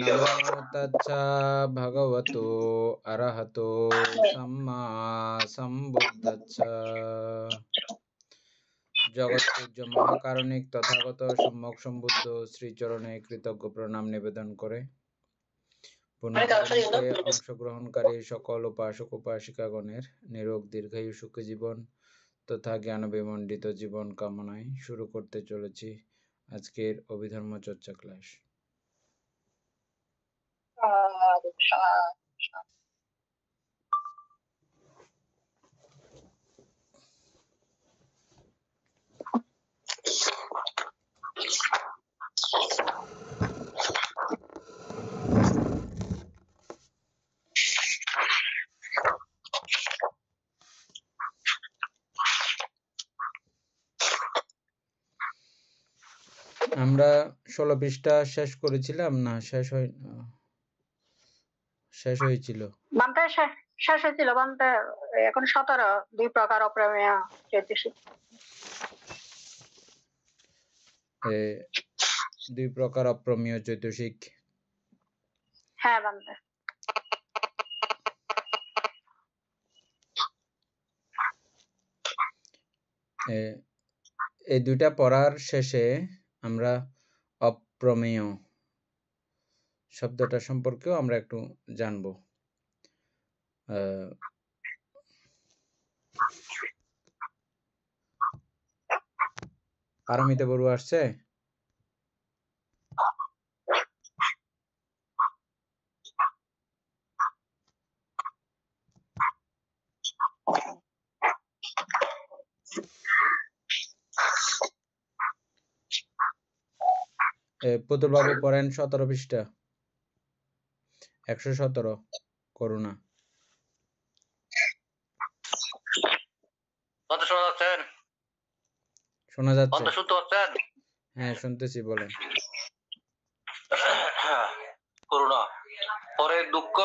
नमो तच्चा भगवतो अरहतो सम्मा सम्बुद्धच्चा জগৎপূজ্য মহাকারণিক তথাগত সম্যক সম্বুদ্ধ শ্রীচরণে কৃতজ্ঞ প্রণাম নিবেদন করে পুণ্যকারণীতে অংশগ্রহণকারী সকল উপাসক উপাসিকাগণের নিরোগ দীর্ঘায়ু সুখী জীবন তথা জ্ঞানবিমণ্ডিত জীবন কামনায় শুরু করতে চলেছি আজকের অভিধর্ম চর্চা ক্লাস। আমরা 16 পৃষ্ঠা শেষ করেছিলাম না শেষ হয়েছিল বান্তে শেষ হয়েছিল বান্তে এখন 17 দুই প্রকার অপ্রমেয় জ্যোতিষিক দুই প্রকার অপ্রমেয় জ্যোতিষিক। হ্যাঁ বান্তে এই দুইটা পড়ার শেষে আমরা অপ্রমেয় শব্দটা সম্পর্কেও আমরা একটু জানবো। পারমিতা বড়ুয়া আসছে? পুতুল বাবু পড়েন 17 পৃষ্ঠা 117 করুণা। শোনা যাচ্ছে? হ্যাঁ শুনতেছি, বলেন। করুণা পরে দুঃখ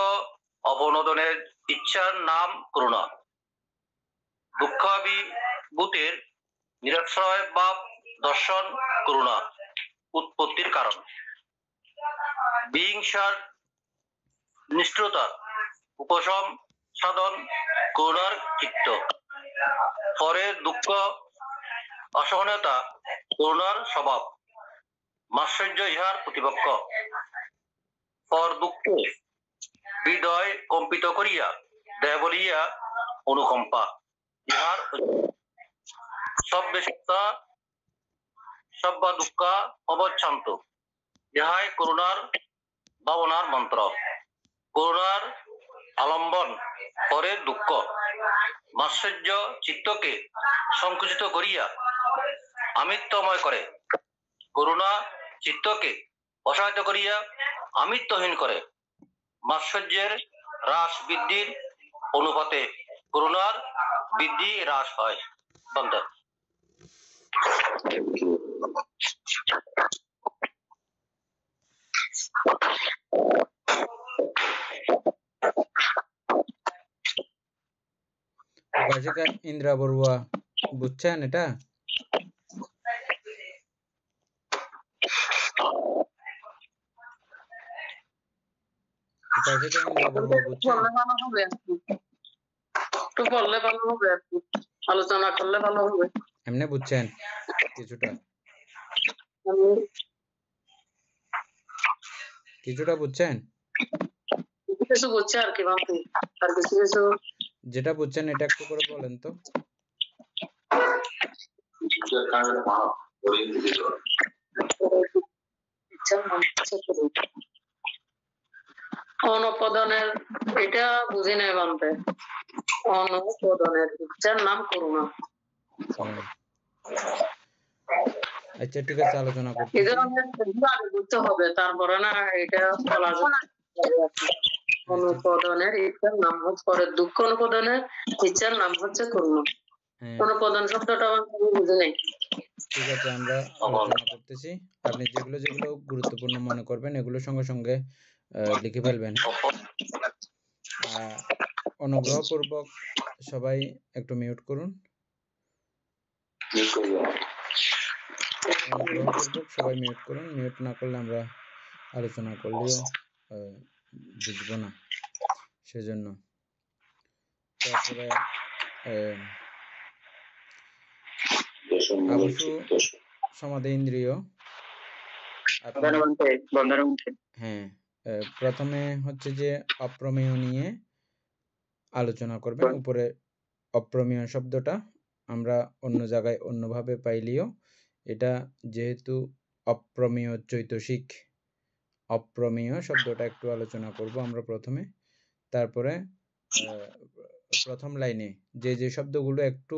অবনোদনের ইচ্ছার নাম করুণা। দুঃখাভিভূতের নিরশ্রয় বা দর্শন করুণা উৎপত্তির কারণ। বিহিংসার নিষ্ঠুরতা উপশম সাধন করুণার চিত্ত। পরে দুঃখ অসহনীয়তা করুণার স্বভাব, মাৎসর্য ইহার প্রতিপক্ষ। পর দুঃখে হৃদয় কম্পিত করিয়া দেহ বলিয়া অনুকম্পা ইহার সব্যসত্তা সব্বা দুঃখা অবচ্ছান্ত ইহাই করুণার ভাবনার মন্ত্র। করুণার আলম্বন পরে দুঃখ মাৎসর্য চিত্তকে সংকুচিত করিয়া আমিত্বময় করে। করুণা চিত্তকে অসহায়িত করিয়া আমিত্বহীন করে। মাৎসর্যের হ্রাস বৃদ্ধির অনুপাতে করুণার বৃদ্ধি হ্রাস হয়। বন্ধ। উপাসিকা ইন্দ্রা বড়ুয়া বুঝছেন এটা? উপাসিকা ইন্দ্রা বড়ুয়া বুঝছেন? একটু বললে ভালো হবে আর কি, আলোচনা করলে ভালো হবে। এমনি বুঝছেন কিছুটা? কিছুটা বুঝছেন? কিছু বুঝছে আর কি, ভাবছি আর কিছু কিছু যেটা বুঝছেন এটা একটু করে বলেন তো। অনপদনের এটা বুঝি নাই বানতে। অনপদনের ইচ্ছার নাম করুণা। আচ্ছা ঠিক আছে, আলোচনা করতে বুঝতে হবে, তারপরে না এটা বলা যায়। অনুপদনের ইচ্ছার নাম হচ্ছে, পরে দুঃখ অনুপদনের ইচ্ছার নাম হচ্ছে করুণা। অনুপদন শব্দটা বুঝে নেই। ঠিক আছে, আমরা আলোচনা করতেছি। আপনি যেগুলো যেগুলো গুরুত্বপূর্ণ মনে করবেন এগুলো সঙ্গে সঙ্গে লিখে ফেলবেন। অনুগ্রহপূর্বক সবাই একটু মিউট করুন। অনুগ্রহপূর্বক সবাই মিউট করুন, মিউট না করলে আমরা আলোচনা করলেও বুঝবো না, সেজন্য। তারপরে আবসু সমাধি ইন্দ্রিয়, হ্যাঁ, প্রথমে হচ্ছে যে অপ্রমেয় নিয়ে আলোচনা করবেন। উপরে অপ্রমেয় শব্দটা আমরা অন্য জায়গায় অন্যভাবে পাইলেও এটা যেহেতু অপ্রমেয় চৈতসিক, অপ্রমেয় শব্দটা একটু আলোচনা করব আমরা প্রথমে। তারপরে প্রথম লাইনে যে যে শব্দগুলো একটু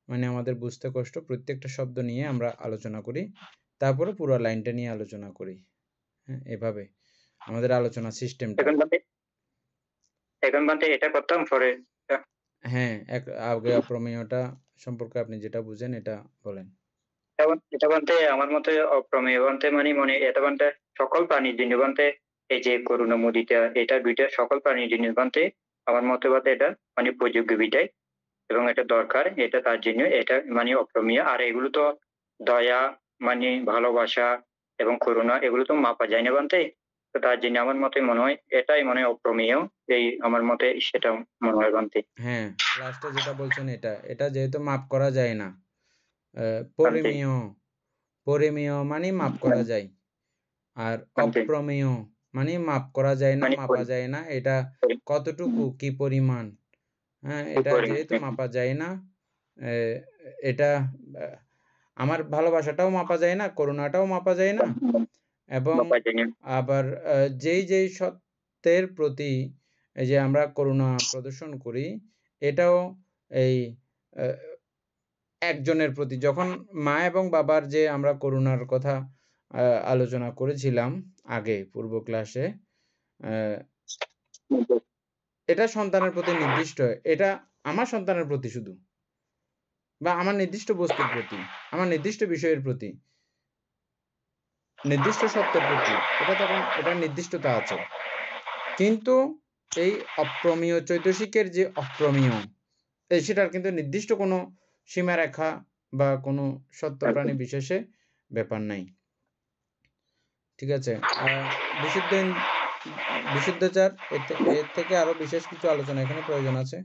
মানে আমাদের বুঝতে কষ্ট, প্রত্যেকটা শব্দ নিয়ে আমরা আলোচনা করি, তারপরে পুরো লাইনটা নিয়ে আলোচনা করি। হ্যাঁ, এভাবে আমাদের আলোচনা সিস্টেমটা। এখন বাদে এটা করতাম পরে। হ্যাঁ, আগে অপ্রমেয়টা সম্পর্কে আপনি যেটা বুঝেন এটা বলেন। এটা বলতে আমার মতে অপ্রমেয় বলতে মানে এটা বলতে সকল প্রাণীর জন্য বলতে এই যে করুণা মুদিতা, এটা দুইটা সকল প্রাণীর জন্য বলতে আমার মতে বলতে এটা মানে প্রযোগ্য বিটাই এবং এটা দরকার, এটা তার জন্য এটা মানে অপ্রমেয়। আর এগুলো তো দয়া মানে ভালোবাসা এবং করুণা এগুলো তো মাপা যায় না বলতে, তো তার জন্য আমার মতে মনে হয় এটাই মানে অপ্রমেয়, এই আমার মতে সেটা মনে হয় বলতে। হ্যাঁ, লাস্টে যেটা বলছেন এটা যেহেতু মাপ করা যায় না, পরিমেয়, পরিমেয় মানে মাপ করা যায়, আর অপ্রমেয় মানে মাপ করা যায় না, মাপা যায় না, এটা কতটুকু কি পরিমাণ, হ্যাঁ, এটা যেহেতু মাপা যায় না, এটা আমার ভালোবাসাটাও মাপা যায় না, করুণাটাও মাপা যায় না, এবং আবার যেই সত্যের প্রতি এই যে আমরা করুণা প্রদর্শন করি, এটাও এই একজনের প্রতি, যখন মা এবং বাবার যে আমরা করুণার কথা আলোচনা করেছিলাম আগে পূর্ব ক্লাসে, এটা সন্তানের প্রতি নির্দিষ্ট, এটা আমার সন্তানের প্রতি শুধু, বা আমার নির্দিষ্ট বস্তুর প্রতি, আমার নির্দিষ্ট বিষয়ের প্রতি, নির্দিষ্ট সত্যের প্রতি, এটা তখন এটা নির্দিষ্টতা আছে। কিন্তু এই অপ্রমেয় চৈতসিকের যে অপ্রমেয়, সেটার কিন্তু নির্দিষ্ট কোনো সীমারেখা বা কোনো সত্য প্রাণী বিশেষে ব্যাপার নাই। ঠিক আছে, বিশুদ্ধাচার এর থেকে আরো বিশেষ কিছু আলোচনা এখানে প্রয়োজন আছে।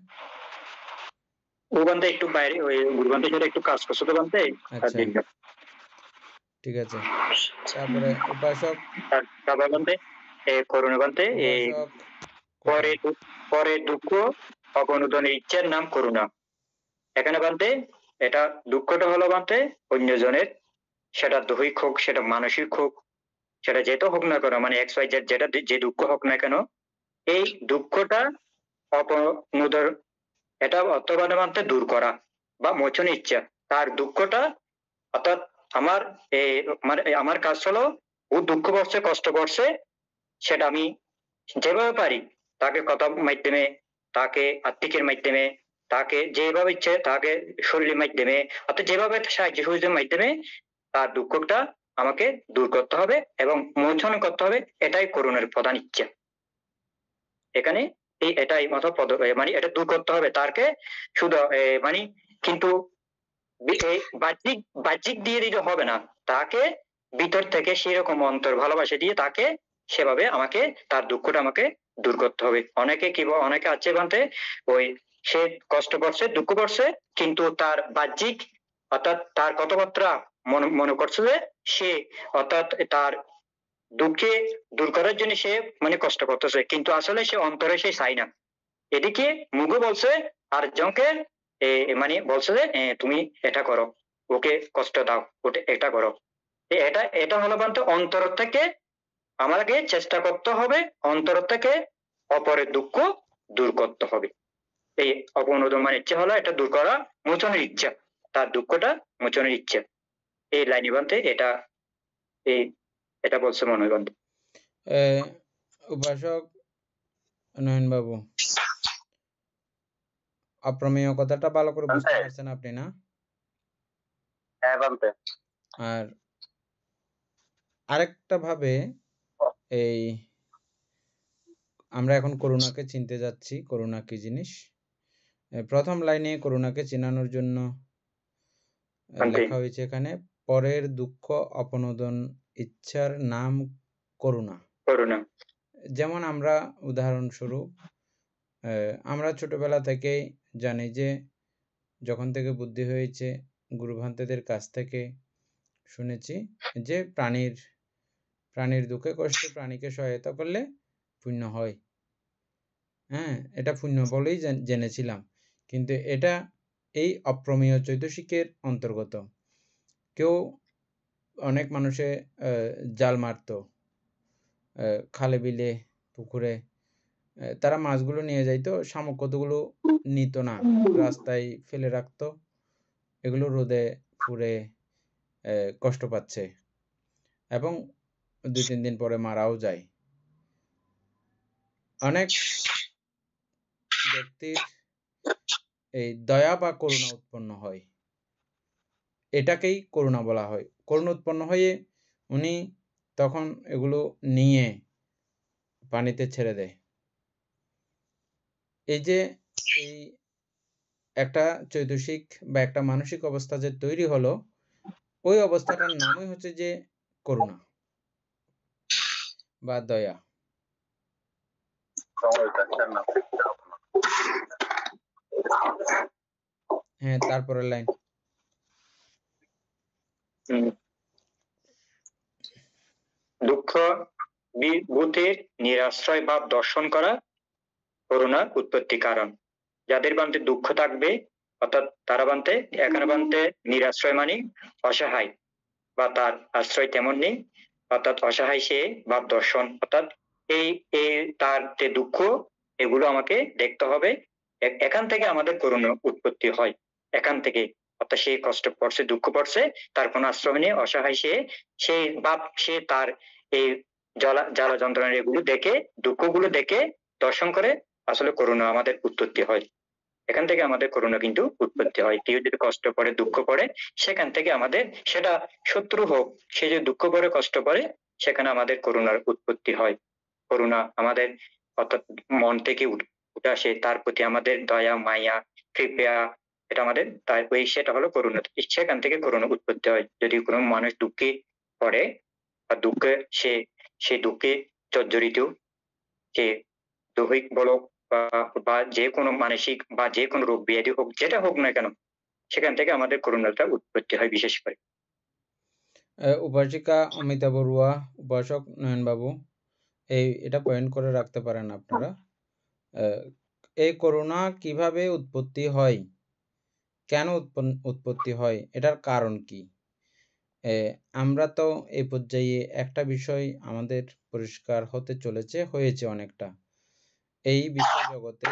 একটু বাইরে ওই একটু কাজ করছে তো বলতে। আচ্ছা, ঠিক আছে। তারপরে উপাসক, করুণা বলতে পরে দুঃখ অবনোদনের ইচ্ছার নাম করুণা। এখানে বলতে এটা দুঃখটা হলো বলতে অন্যজনের, সেটা দৈহিক হোক, সেটা মানসিক হোক, সেটা যেটা হোক না কেন, মানে XYZ যেটা যে দুঃখ হোক না কেন, এই দুঃখটা অপনোদন, এটা অর্থবাদে মানতে দূর করা বা মোচনের ইচ্ছা। তার দুঃখটা অর্থাৎ আমার মানে আমার কাজ হলো ও দুঃখ করছে, কষ্ট করছে, সেটা আমি যেভাবে পারি তাকে কথার মাধ্যমে, তাকে আত্মিকের মাধ্যমে, তাকে যেভাবে ইচ্ছে তাকে শরীরের মাধ্যমে, অর্থাৎ যেভাবে সাহায্য সহযোগের মাধ্যমে তার দুঃখটা আমাকে দূর করতে হবে এবং মোচন করতে হবে। এটাই করুণার প্রধান ইচ্ছা এখানে। এটাই মানে এটা দূর করতে হবে তাকে শুধু মানে, কিন্তু বাহ্যিক দিয়ে দিতে হবে না, তাকে ভিতর থেকে সেরকম অন্তর ভালোবাসা দিয়ে তাকে সেভাবে আমাকে তার দুঃখটা আমাকে দূর করতে হবে। অনেকে আছে বলতে ওই সে কষ্ট করছে, দুঃখ করছে, কিন্তু তার বাহ্যিক অর্থাৎ তার কথাবার্তা মনে করছে যে সে অর্থাৎ তার দুঃখে দূর করার জন্য সে মানে কষ্ট করতেছে, কিন্তু আসলে সে অন্তরে সে চাই না। এদিকে মুখে বলছে আর জনকে মানে বলছে যে তুমি এটা করো, ওকে কষ্ট দাও, ওটা এটা করো। এটা হলো বলতে অন্তর থেকে আমাকে চেষ্টা করতে হবে, অন্তর থেকে অপরের দুঃখ দূর করতে হবে। এই অপনোদন মানে ইচ্ছা হলো এটা দূর করা, মোচনের ইচ্ছা, তার দুঃখটা মোচনের ইচ্ছা। এই লাইনে বলতে এটা বলছে মনে হয় বলতে। উপাসক নয়ন বাবু, অপ্রমেয় কথাটা ভালো করে বুঝতে পারছেন আপনি না? হ্যাঁ বলতে। আর আরেকটা ভাবে এই আমরা এখন করুণাকে চিনতে যাচ্ছি, করুণা কি জিনিস। প্রথম লাইনে করুণাকে চেনানোর জন্য লেখা হয়েছে এখানে পরের দুঃখ অপনোদন ইচ্ছার নাম করুণা। করুণা। যেমন আমরা উদাহরণস্বরূপ আমরা ছোটবেলা থেকেই জানি যে যখন থেকে বুদ্ধি হয়েছে গুরুভান্তেদের কাছ থেকে শুনেছি যে প্রাণীর দুঃখে কষ্টে প্রাণীকে সহায়তা করলে পুণ্য হয়। হ্যাঁ, এটা পুণ্য বলেই জেনেছিলাম, কিন্তু এটা এই অপ্রমেয় চৈতসিকের অন্তর্গত। কেউ অনেক মানুষে জাল মারতো খালে বিলে পুকুরে, তারা মাছগুলো নিয়ে যাইতো, শামুক কতগুলো নিত না, রাস্তায় ফেলে রাখতো, এগুলো রোদে পুড়ে কষ্ট পাচ্ছে এবং 2-3 দিন পরে মারাও যায়। অনেক ব্যক্তির এই দয়া বা করুণা উৎপন্ন হয়, এটাকেই করুণা বলা হয়। করুণা উৎপন্ন হয়ে উনি তখন এগুলো নিয়ে পানিতে ছেড়ে দেয়। এই যে এই একটা চৈতসিক বা একটা মানসিক অবস্থা যে তৈরি হলো, ওই অবস্থাটার নামই হচ্ছে যে করুণা বা দয়া। হ্যাঁ, তারপরের লাইন। দুঃখ বিভূতির নিরাশ্রয় ভাব দর্শন করা করুণার উৎপত্তি কারণ। যাদের বান্তে দুঃখ থাকবে, অর্থাৎ তারা বান্তে এখানে বান্তে নিরাশ্রয় মানে অসহায় বা তার আশ্রয় তেমন নেই, অর্থাৎ অসহায় সে ভাব দর্শন, অর্থাৎ এই তার যে দুঃখ এগুলো আমাকে দেখতে হবে। এখান থেকে আমাদের করুণা উৎপত্তি হয়, এখান থেকে। অর্থাৎ সে কষ্ট পড়ছে, দুঃখ পড়ছে, তার কোনো আশ্রয় নেই, অসহায় সে ভাব, সে তার এই জ্বালা যন্ত্রণা এগুলো দেখে, দুঃখগুলো দেখে দর্শন করে আসলে করুণা আমাদের উৎপত্তি হয়। এখান থেকে আমাদের করুণা কিন্তু উৎপত্তি হয়। কেউ যদি কষ্ট পড়ে, দুঃখ পড়ে, সেখান থেকে আমাদের, সেটা শত্রু হোক, সে যে দুঃখ পড়ে, কষ্ট পড়ে, সেখানে আমাদের করুণার উৎপত্তি হয়। করুণা আমাদের অর্থাৎ মন থেকে উঠে আসে, তার প্রতি আমাদের দয়া, মায়া, কৃপা, এটা আমাদের তার ওই সেটা হলো করুণা। সেখান থেকে করুণা উৎপত্তি হয়। যদি কোনো মানুষ দুঃখে পড়ে বা দুঃখে সে দুঃখে জর্জরিত, যে দৈহিক বলো বা যে কোনো মানসিক বা যে কোনো রোগ ব্যাধি হোক, যেটা হোক না কেন, সেখান থেকে আমাদের করুণাটা উৎপত্তি হয় বিশেষ করে। উপাসিকা অমিতা বড়ুয়া, উপাসক নয়নবাবু, এটা পয়েন্ট করে রাখতে পারেন আপনারা। এই করুণা কিভাবে উৎপত্তি হয়, কেন উৎপত্তি হয়, এটার কারণ কি? আমরা তো এই পর্যায়ে একটা বিষয় আমাদের পরিষ্কার হতে চলেছে, হয়েছে অনেকটা। এই বিশ্ব জগতে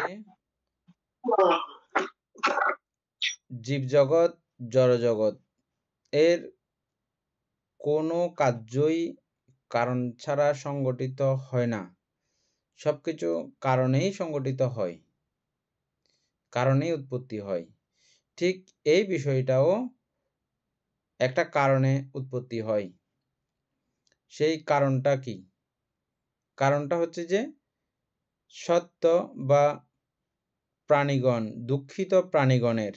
জীবজগৎ, জড়জগৎ এর কোনো কার্যই কারণ ছাড়া সংগঠিত হয় না। সবকিছু কারণেই সংগঠিত হয়, কারণেই উৎপত্তি হয়। ঠিক এই বিষয়টাও একটা কারণে উৎপত্তি হয়। সেই কারণটা কি? কারণটা হচ্ছে যে সত্য বা প্রাণীগণ, দুঃখিত প্রাণীগণের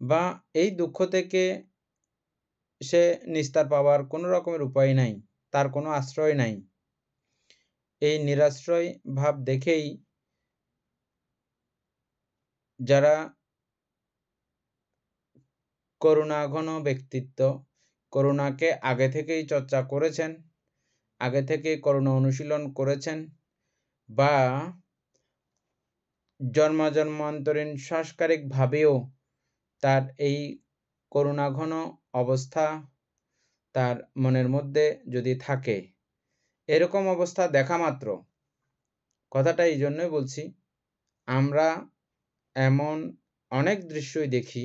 বা এই দুঃখ থেকে সে নিস্তার পাওয়ার কোনো রকমের উপায় নাই, তার কোনো আশ্রয় নাই। এই নিরাশ্রয় ভাব দেখেই যারা করুণাঘন ব্যক্তিত্ব, করুণাকে আগে থেকেই চর্চা করেছেন, আগে থেকে করুণা অনুশীলন করেছেন, বা জন্মান্তরীণ সাংস্কারিক ভাবেও তার এই করুণাঘন অবস্থা তার মনের মধ্যে যদি থাকে, এরকম অবস্থা দেখা মাত্র, কথাটা এই জন্যই বলছি, আমরা এমন অনেক দৃশ্যই দেখি,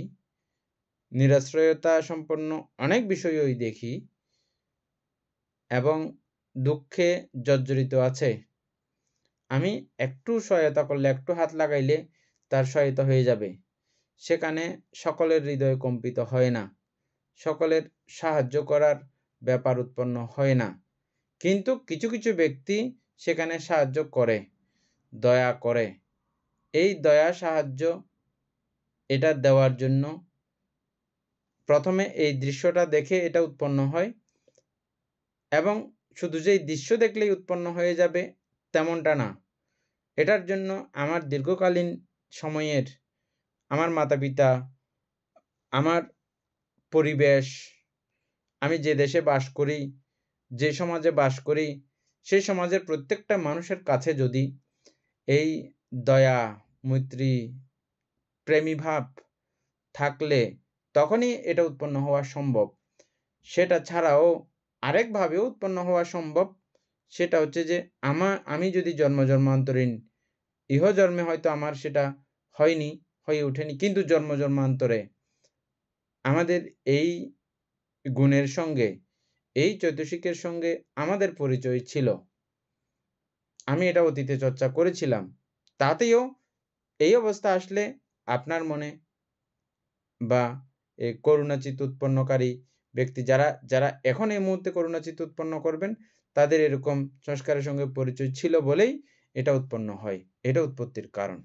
নিরাশ্রয়তা সম্পন্ন অনেক বিষয়ই দেখি এবং দুঃখে জর্জরিত আছে। আমি একটু সহায়তা করলে, একটু হাত লাগাইলে তার সহায়তা হয়ে যাবে, সেখানে সকলের হৃদয় কম্পিত হয় না, সকলের সাহায্য করার ব্যাপার উৎপন্ন হয় না। কিন্তু কিছু কিছু ব্যক্তি সেখানে সাহায্য করে, দয়া করে। এই দয়া সাহায্য এটা দেওয়ার জন্য প্রথমে এই দৃশ্যটা দেখে এটা উৎপন্ন হয়, এবং শুধু যে এই দৃশ্য দেখলেই উৎপন্ন হয়ে যাবে তেমনটা না। এটার জন্য আমার দীর্ঘকালীন সময়ের আমার মাতা-পিতা, আমার পরিবেশ, আমি যে দেশে বাস করি, যে সমাজে বাস করি, সেই সমাজের প্রত্যেকটা মানুষের কাছে যদি এই দয়া, মৈত্রী, প্রেমী ভাব থাকলে তখনই এটা উৎপন্ন হওয়া সম্ভব। সেটা ছাড়াও আরেকভাবেও উৎপন্ন হওয়া সম্ভব। সেটা হচ্ছে যে আমি যদি জন্মান্তরীণ ইহজন্মে হয়তো আমার সেটা হয়নি, হয়ে ওঠেনি, কিন্তু জন্মান্তরে আমাদের এই গুণের সঙ্গে, এই চৈতসিকের সঙ্গে আমাদের পরিচয় ছিল। আমি এটা অতীতে চর্চা করেছিলাম। তাতেও এই অবস্থা আসলে আপনার মনে বা এই করুণাচিত্ত উৎপন্নকারী ব্যক্তি যারা এখন এই মুহূর্তে করুণাচিত্ত উৎপন্ন করবেন, তাদের এরকম সংস্কারের সঙ্গে পরিচয় ছিল বলেই এটা উৎপন্ন হয়। এটা উৎপত্তির কারণ।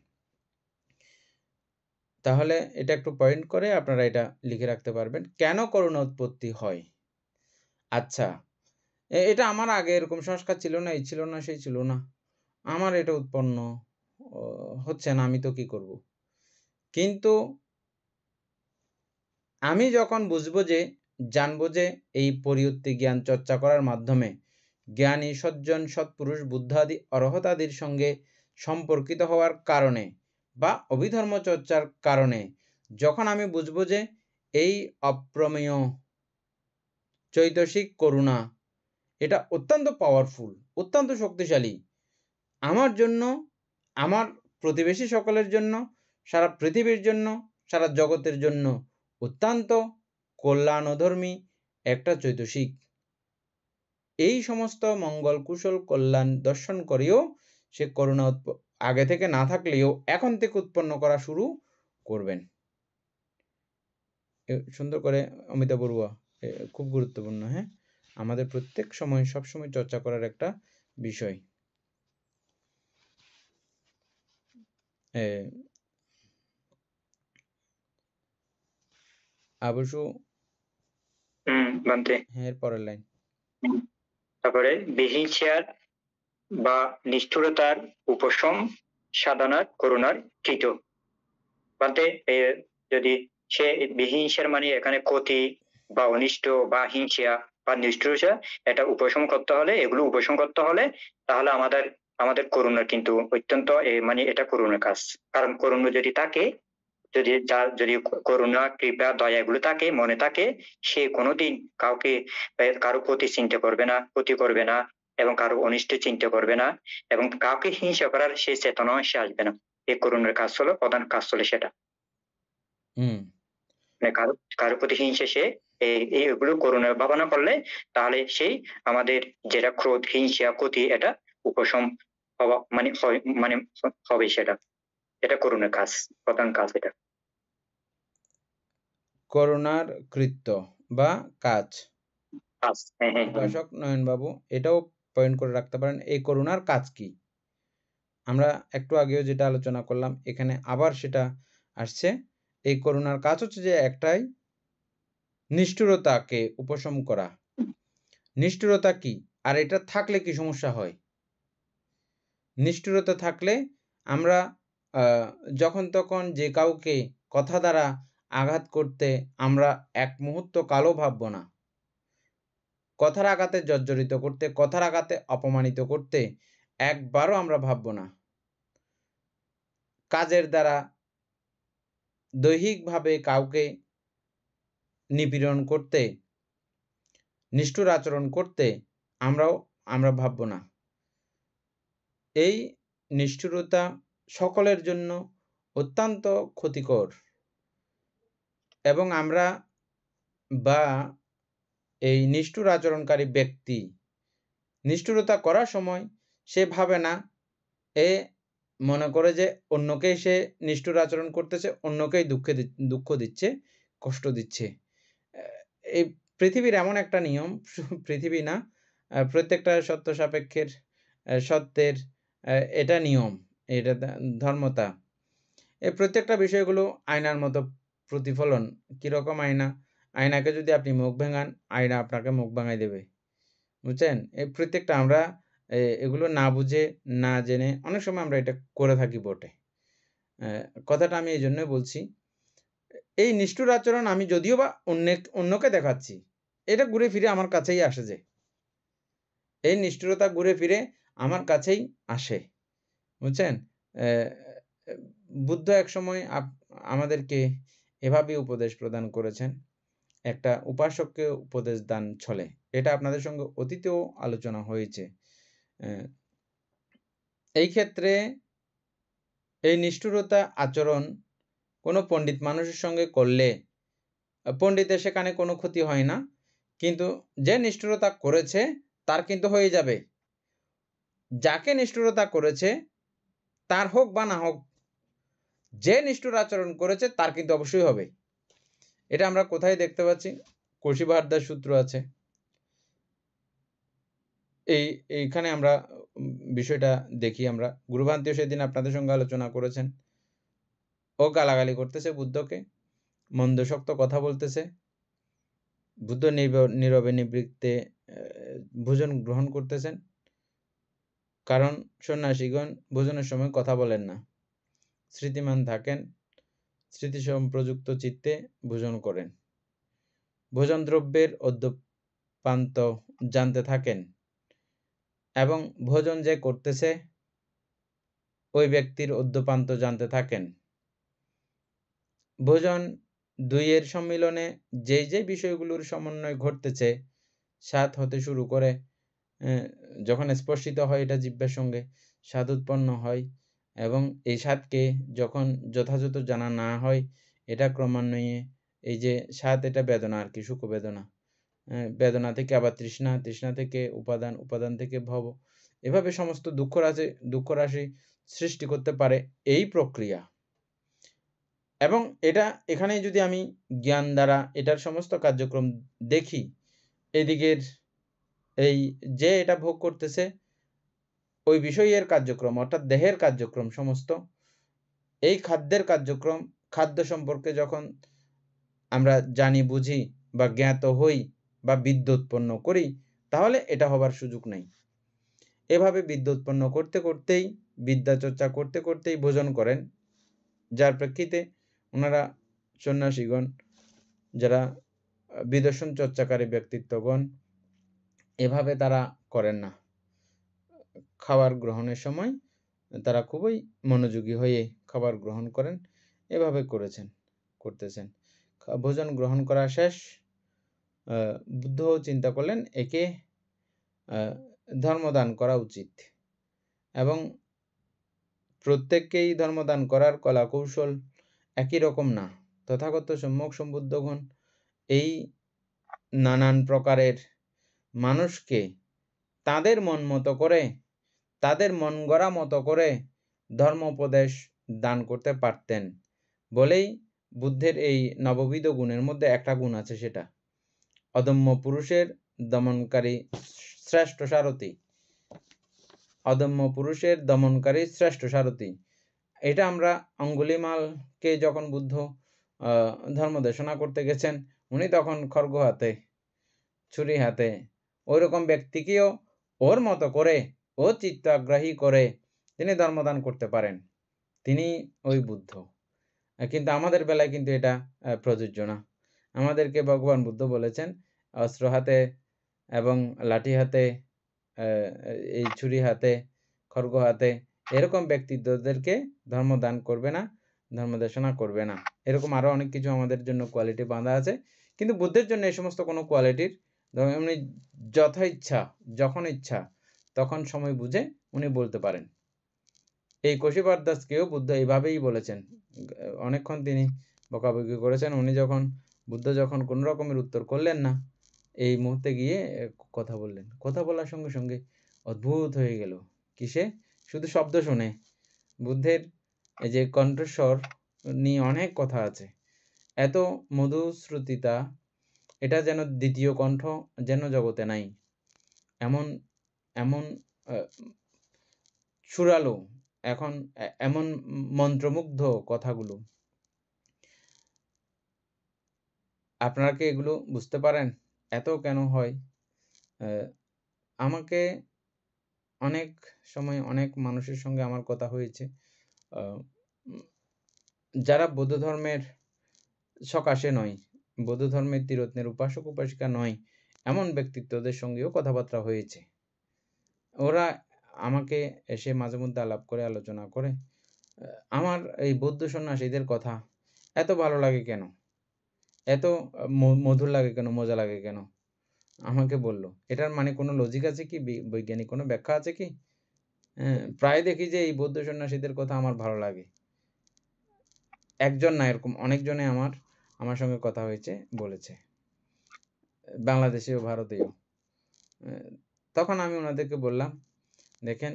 তাহলে এটা একটু পয়েন্ট করে আপনারা এটা লিখে রাখতে পারবেন। কেন করুণা উৎপত্তি হয়? আচ্ছা, এটা আমার আগে এরকম সংস্কার ছিল না, এই ছিল না, সেই ছিল না। আমার এটা উৎপন্ন হচ্ছে না, আমি তো কি করব? কিন্তু আমি যখন জানবো যে এই পরিউত্তি জ্ঞান চর্চা করার মাধ্যমে জ্ঞানী, সজ্জন, সৎপুরুষ, বুদ্ধাদি, অরহতাদির সঙ্গে সম্পর্কিত হওয়ার কারণে বা অভিধর্ম চর্চার কারণে যখন আমি বুঝবো যে এই অপ্রমেয় চৈতসিক করুণা এটা অত্যন্ত পাওয়ারফুল, অত্যন্ত শক্তিশালী, আমার জন্য, আমার প্রতিবেশী সকলের জন্য, সারা পৃথিবীর জন্য, সারা জগতের জন্য অত্যন্ত কল্যাণধর্মী একটা চৈতসিক। এই সমস্ত মঙ্গল, কুশল, কল্যাণ দর্শন করেও সে করুণা আগে থেকে না থাকলেও এখন থেকে উৎপন্ন করা শুরু করবেন। সুন্দর করে অমিতা বড়ুয়া, খুব গুরুত্বপূর্ণ। হ্যাঁ, আমাদের প্রত্যেক সময় সবসময় চর্চা করার একটা বিষয়। আবশু, বান্তে। হ্যাঁ, পরের লাইন। তারপরে বিহিংসার বা নিষ্ঠুরতার উপশম সাধনার করুণার কৃত। বলতে যদি সে বিহিংসার মানে এখানে ক্ষতি বা অনিষ্ট বা হিংসা বা নিষ্ঠুরতা, এটা উপশম করতে হলে, এগুলো উপশম করতে হলে তাহলে আমাদের করুণা কিন্তু অত্যন্ত মানে এটা করুণার কাজ। কারণ করুণা যদি থাকে, যদি করুণা, কৃপা, দয়া এগুলো থাকে, মনে থাকে, সে কোনোদিন কারো প্রতি চিন্তা করবে না, ক্ষতি করবে না, এবং কারো অনিষ্ট চিন্তা করবে না, এবং কাউকে হিংসা করার সে চেতনা সে আসবে না। এই করুণার কাজ হলো, প্রধান কাজ হলো সেটা। মানে কারো প্রতি হিংসা সে এইগুলো করুণার ভাবনা করলে তাহলে সেই আমাদের যেটা ক্রোধ, হিংসা, ক্ষতি, এটা উপশম হওয়া মানে হবে সেটা। এটা করুণার কাজ, প্রধান কাজ এটা। করুণার কৃত্য বা কাজ। হ্যাঁ, উপাসক নয়ন বাবু এটাও পয়েন্ট করে রাখতে পারেন, এই করুণার কাজ কি? আমরা একটু আগেও যেটা আলোচনা করলাম, এখানে আবার সেটা আসছে। এই করুণার কাজ হচ্ছে যে একটাই, নিষ্ঠুরতাকে উপশম করা। নিষ্ঠুরতা কি, আর এটা থাকলে কি সমস্যা হয়? নিষ্ঠুরতা থাকলে আমরা যখন তখন যে কাউকে কথা দ্বারা আঘাত করতে আমরা এক মুহূর্ত কালও ভাববো না। কথার আঘাতে জর্জরিত করতে, কথার আঘাতে অপমানিত করতে একবারও আমরা ভাববো না। কাজের দ্বারা দৈহিকভাবে কাউকে নিপীড়ন করতে, নিষ্ঠুর আচরণ করতে আমরা ভাববো না। এই নিষ্ঠুরতা সকলের জন্য অত্যন্ত ক্ষতিকর, এবং আমরা বা এই নিষ্ঠুর আচরণকারী ব্যক্তি নিষ্ঠুরতা করার সময় সে ভাবে না, মনে করে যে অন্যকেই সে নিষ্ঠুর আচরণ করতেছে, অন্যকেই দুঃখ দিচ্ছে, কষ্ট দিচ্ছে। এই পৃথিবীর এমন একটা নিয়ম, পৃথিবী না, প্রত্যেকটা সত্য সাপেক্ষের সত্যের এটা নিয়ম, এটা ধর্মতা। এই প্রত্যেকটা বিষয়গুলো আয়নার মতো প্রতিফলন। কিরকম আয়না? আয়নাকে যদি আপনি মুখ ভেঙান, আয়না আপনাকে মুখ ভাঙাই দেবে। বুঝছেন? এই প্রত্যেকটা আমরা এগুলো না বুঝে, না জেনে অনেক সময় আমরা এটা করে থাকি বটে। কথাটা আমি এইজন্যই বলছি। এই নিষ্ঠুর আচরণ আমি যদিও বা অন্যকে দেখাচ্ছি, এটা ঘুরে ফিরে আমার কাছেই আসে যে। এই নিষ্ঠুরতা ঘুরে ফিরে আমার কাছেই আসে। বুঝছেন? অ্যা বুদ্ধ একসময় আমাদেরকে এভাবেই উপদেশ প্রদান করেছেন। একটা উপাসককে উপদেশ দান ছলে। এটা আপনাদের সঙ্গে অতীতেও আলোচনা হয়েছে। অ্যা এই ক্ষেত্রে এই নিষ্ঠুরতা আচরণ কোনো পণ্ডিত মানুষের সঙ্গে করলে পণ্ডিতের সেখানে কোনো ক্ষতি হয় না। কিন্তু যে নিষ্ঠুরতা করেছে তার কিন্তু হয়ে যাবে। যাকে নিষ্ঠুরতা করেছে তার হোক বা না হোক, যে নিষ্ঠুর আচরণ করেছে তার কিন্তু অবশ্যই হবে। এটা আমরা কোথায় দেখতে পাচ্ছি? কশিভারদার সূত্র আছে। এইখানে আমরা বিষয়টা দেখি আমরা। গুরুভান্তিও সেদিন আপনাদের সঙ্গে আলোচনা করেছেন। ও গালাগালি করতেছে বুদ্ধকে, মন্দসোক্ত কথা বলতেছে। বুদ্ধ নীরবে নিবৃত্তে ভোজন গ্রহণ করতেছেন। কারণ সন্ন্যাসীগণ ভোজনের সময় কথা বলেন না। স্মৃতিমান থাকেন, স্মৃতিসম্প্রযুক্ত চিত্তে ভোজন করেন। ভোজন দ্রব্যের অদ্যপান্ত জানতে থাকেন এবং ভোজন যে করতেছে ওই ব্যক্তির অদ্যপান্ত জানতে থাকেন। ভোজন দুইয়ের সম্মিলনে যে বিষয়গুলোর সমন্বয় ঘটতেছে, স্বাদ হতে শুরু করে, যখন স্পর্শিত হয় এটা জিহ্বার সঙ্গে স্বাদ উৎপন্ন হয় এবং এই স্বাদকে যখন যথাযথ জানা না হয়, এটা ক্রমান্বয়ে এই যে স্বাদ, এটা বেদনা আর কি, সুখ বেদনা। বেদনা থেকে আবার তৃষ্ণা, তৃষ্ণা থেকে উপাদান, উপাদান থেকে ভব। এভাবে সমস্ত দুঃখ রাশি সৃষ্টি করতে পারে এই প্রক্রিয়া। এবং এটা এখানেই যদি আমি জ্ঞান দ্বারা এটার সমস্ত কার্যক্রম দেখি, এদিকের এই যে এটা ভোগ করতেছে ওই বিষয়ের কার্যক্রম অর্থাৎ দেহের কার্যক্রম সমস্ত, এই খাদ্যের কার্যক্রম, খাদ্য সম্পর্কে যখন আমরা জানি, বুঝি বা জ্ঞাত হই বা বিদ্যা উৎপন্ন করি, তাহলে এটা হবার সুযোগ নেই। এভাবে বিদ্যা উৎপন্ন করতে করতেই, বিদ্যা চর্চা করতে করতেই ভোজন করেন, যার প্রেক্ষিতে ওনারা সন্ন্যাসীগণ, যারা বিদর্শন চর্চাকারী ব্যক্তিত্বগণ, এভাবে তারা করেন না। খাবার গ্রহণের সময় তারা খুবই মনোযোগী হয়ে খাবার গ্রহণ করেন। এভাবে করতেছেন। ভোজন গ্রহণ করা শেষ, বুদ্ধ চিন্তা করলেন একে ধর্মদান করা উচিত এবং প্রত্যেককেই ধর্মদান করার কলা কৌশল একই রকম না। তথাগত সম্যক সম্বুদ্ধগণ এই নানান প্রকারের মানুষকে তাদের মন মতো করে, তাদের মন গড়া মতো করে ধর্মোপদেশ দান করতে পারতেন বলেই বুদ্ধের এই নববিধ গুণের মধ্যে একটা গুণ আছে, সেটা অদম্য পুরুষের দমনকারী শ্রেষ্ঠ সারথি। অদম্য পুরুষের দমনকারী শ্রেষ্ঠ সারথি। এটা আমরা অঙ্গুলিমালকে যখন বুদ্ধ ধর্ম দেশনা করতে গেছেন, উনি তখন খড়গ হাতে, ছুরি হাতে, ওই রকম ব্যক্তিকেও ওর মতো করে, ও চিত্ত আগ্রাহী করে তিনি ধর্মদান করতে পারেন। তিনি ওই বুদ্ধ। কিন্তু আমাদের বেলায় কিন্তু এটা প্রযোজ্য না। আমাদেরকে ভগবান বুদ্ধ বলেছেন অস্ত্র হাতে এবং লাঠি হাতে, এই ছুরি হাতে, খড়গ হাতে, এরকম ব্যক্তিত্বদেরকে ধর্মদান করবে না, ধর্মদেশনা করবে না। এরকম আরো অনেক কিছু আমাদের জন্য কোয়ালিটি বাঁধা আছে। কিন্তু বুদ্ধের জন্য এই সমস্ত কোনো কোয়ালিটির, উনি যথা ইচ্ছা, যখন ইচ্ছা তখন সময় বুঝে উনি বলতে পারেন। এই কশিভারদাসকেও বুদ্ধ এইভাবেই বলেছেন। অনেকক্ষণ তিনি বকাবকি করেছেন। বুদ্ধ যখন কোনো রকমের উত্তর করলেন না, এই মুহূর্তে গিয়ে কথা বললেন। কথা বলার সঙ্গে সঙ্গে অদ্ভুত হয়ে গেল। কিসে? শুধু শব্দ শুনে। বুদ্ধের এই যে কণ্ঠস্বর নিয়ে অনেক কথা আছে, এত মধুশ্রুতিতা, এটা যেন দ্বিতীয় কণ্ঠ যেন জগতে নাই, এমন এমন সুরালো, এখন এমন মন্ত্রমুগ্ধ কথাগুলো। আপনারা কি এগুলো বুঝতে পারেন? এত কেন হয়? আমাকে অনেক সময় অনেক মানুষের সঙ্গে আমার কথা হয়েছে। আ উম যারা বৌদ্ধ ধর্মের সকাশে নয়, বৌদ্ধ ধর্মের তীরত্নের উপাসক-উপাসিকা নয়, এমন ব্যক্তিত্বদের সঙ্গেও কথাবার্তা হয়েছে। ওরা আমাকে এসে মাঝেমধ্যে আলাপ করে, আলোচনা করে। আমার এই বৌদ্ধ সন্ন্যাসীদের কথা এত ভালো লাগে কেন? এত মধুর লাগে কেন? মজা লাগে কেন? আমাকে বলল। এটার মানে কোনো লজিক আছে কি? বৈজ্ঞানিক কোনো ব্যাখ্যা আছে কি? প্রায় দেখি যে এই বৌদ্ধ সন্ন্যাসীদের কথা আমার ভালো লাগে। একজন না, এরকম অনেকজনে আমার সঙ্গে কথা হয়েছে, বলেছে। বাংলাদেশীয়, ভারতীয়। তখন আমি উনাদেরকে বললাম, দেখেন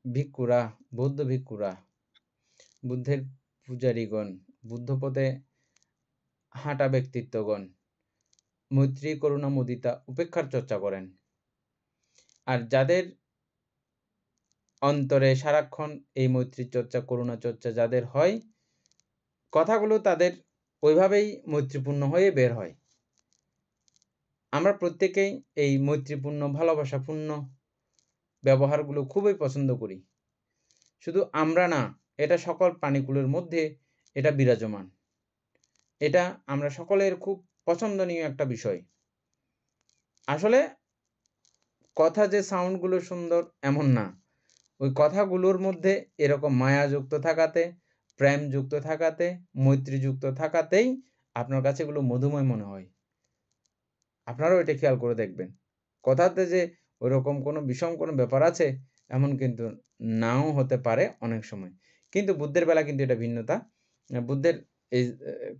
ভিক্ষুরা, বৌদ্ধ ভিক্ষুরা, বুদ্ধের পূজারীগণ, বুদ্ধ পথে হাঁটা ব্যক্তিত্বগণ মৈত্রী, করুণা, মুদিতা, উপেক্ষার চর্চা করেন। আর যাদের অন্তরে সারাক্ষণ এই মৈত্রী চর্চা, করুণা চর্চা যাদের হয়, কথাগুলো তাদের ওইভাবেই মৈত্রীপূর্ণ হয়ে বের হয়। আমরা প্রত্যেকেই এই মৈত্রীপূর্ণ, ভালোবাসাপূর্ণ ব্যবহারগুলো খুবই পছন্দ করি। শুধু আমরা না, এটা সকল প্রাণীকুলের মধ্যে এটা বিরাজমান। এটা আমরা সকলের খুব পছন্দনীয় একটা বিষয়। আসলে কথা যে সাউন্ডগুলো সুন্দর এমন না। ওই কথাগুলোর মধ্যে এরকম মায়া যুক্ত থাকাতে, প্রেম যুক্ত থাকাতে, মৈত্রী যুক্ত থাকাতেই আপনার কাছে এগুলো মধুময় মনে হয়। আপনারাও এটা খেয়াল করে দেখবেন। কথাতে যে ওইরকম কোনো বিষম কোনো ব্যাপার আছে এমন কিন্তু নাও হতে পারে অনেক সময়। কিন্তু বুদ্ধের বেলা কিন্তু এটা ভিন্নতা। বুদ্ধের এই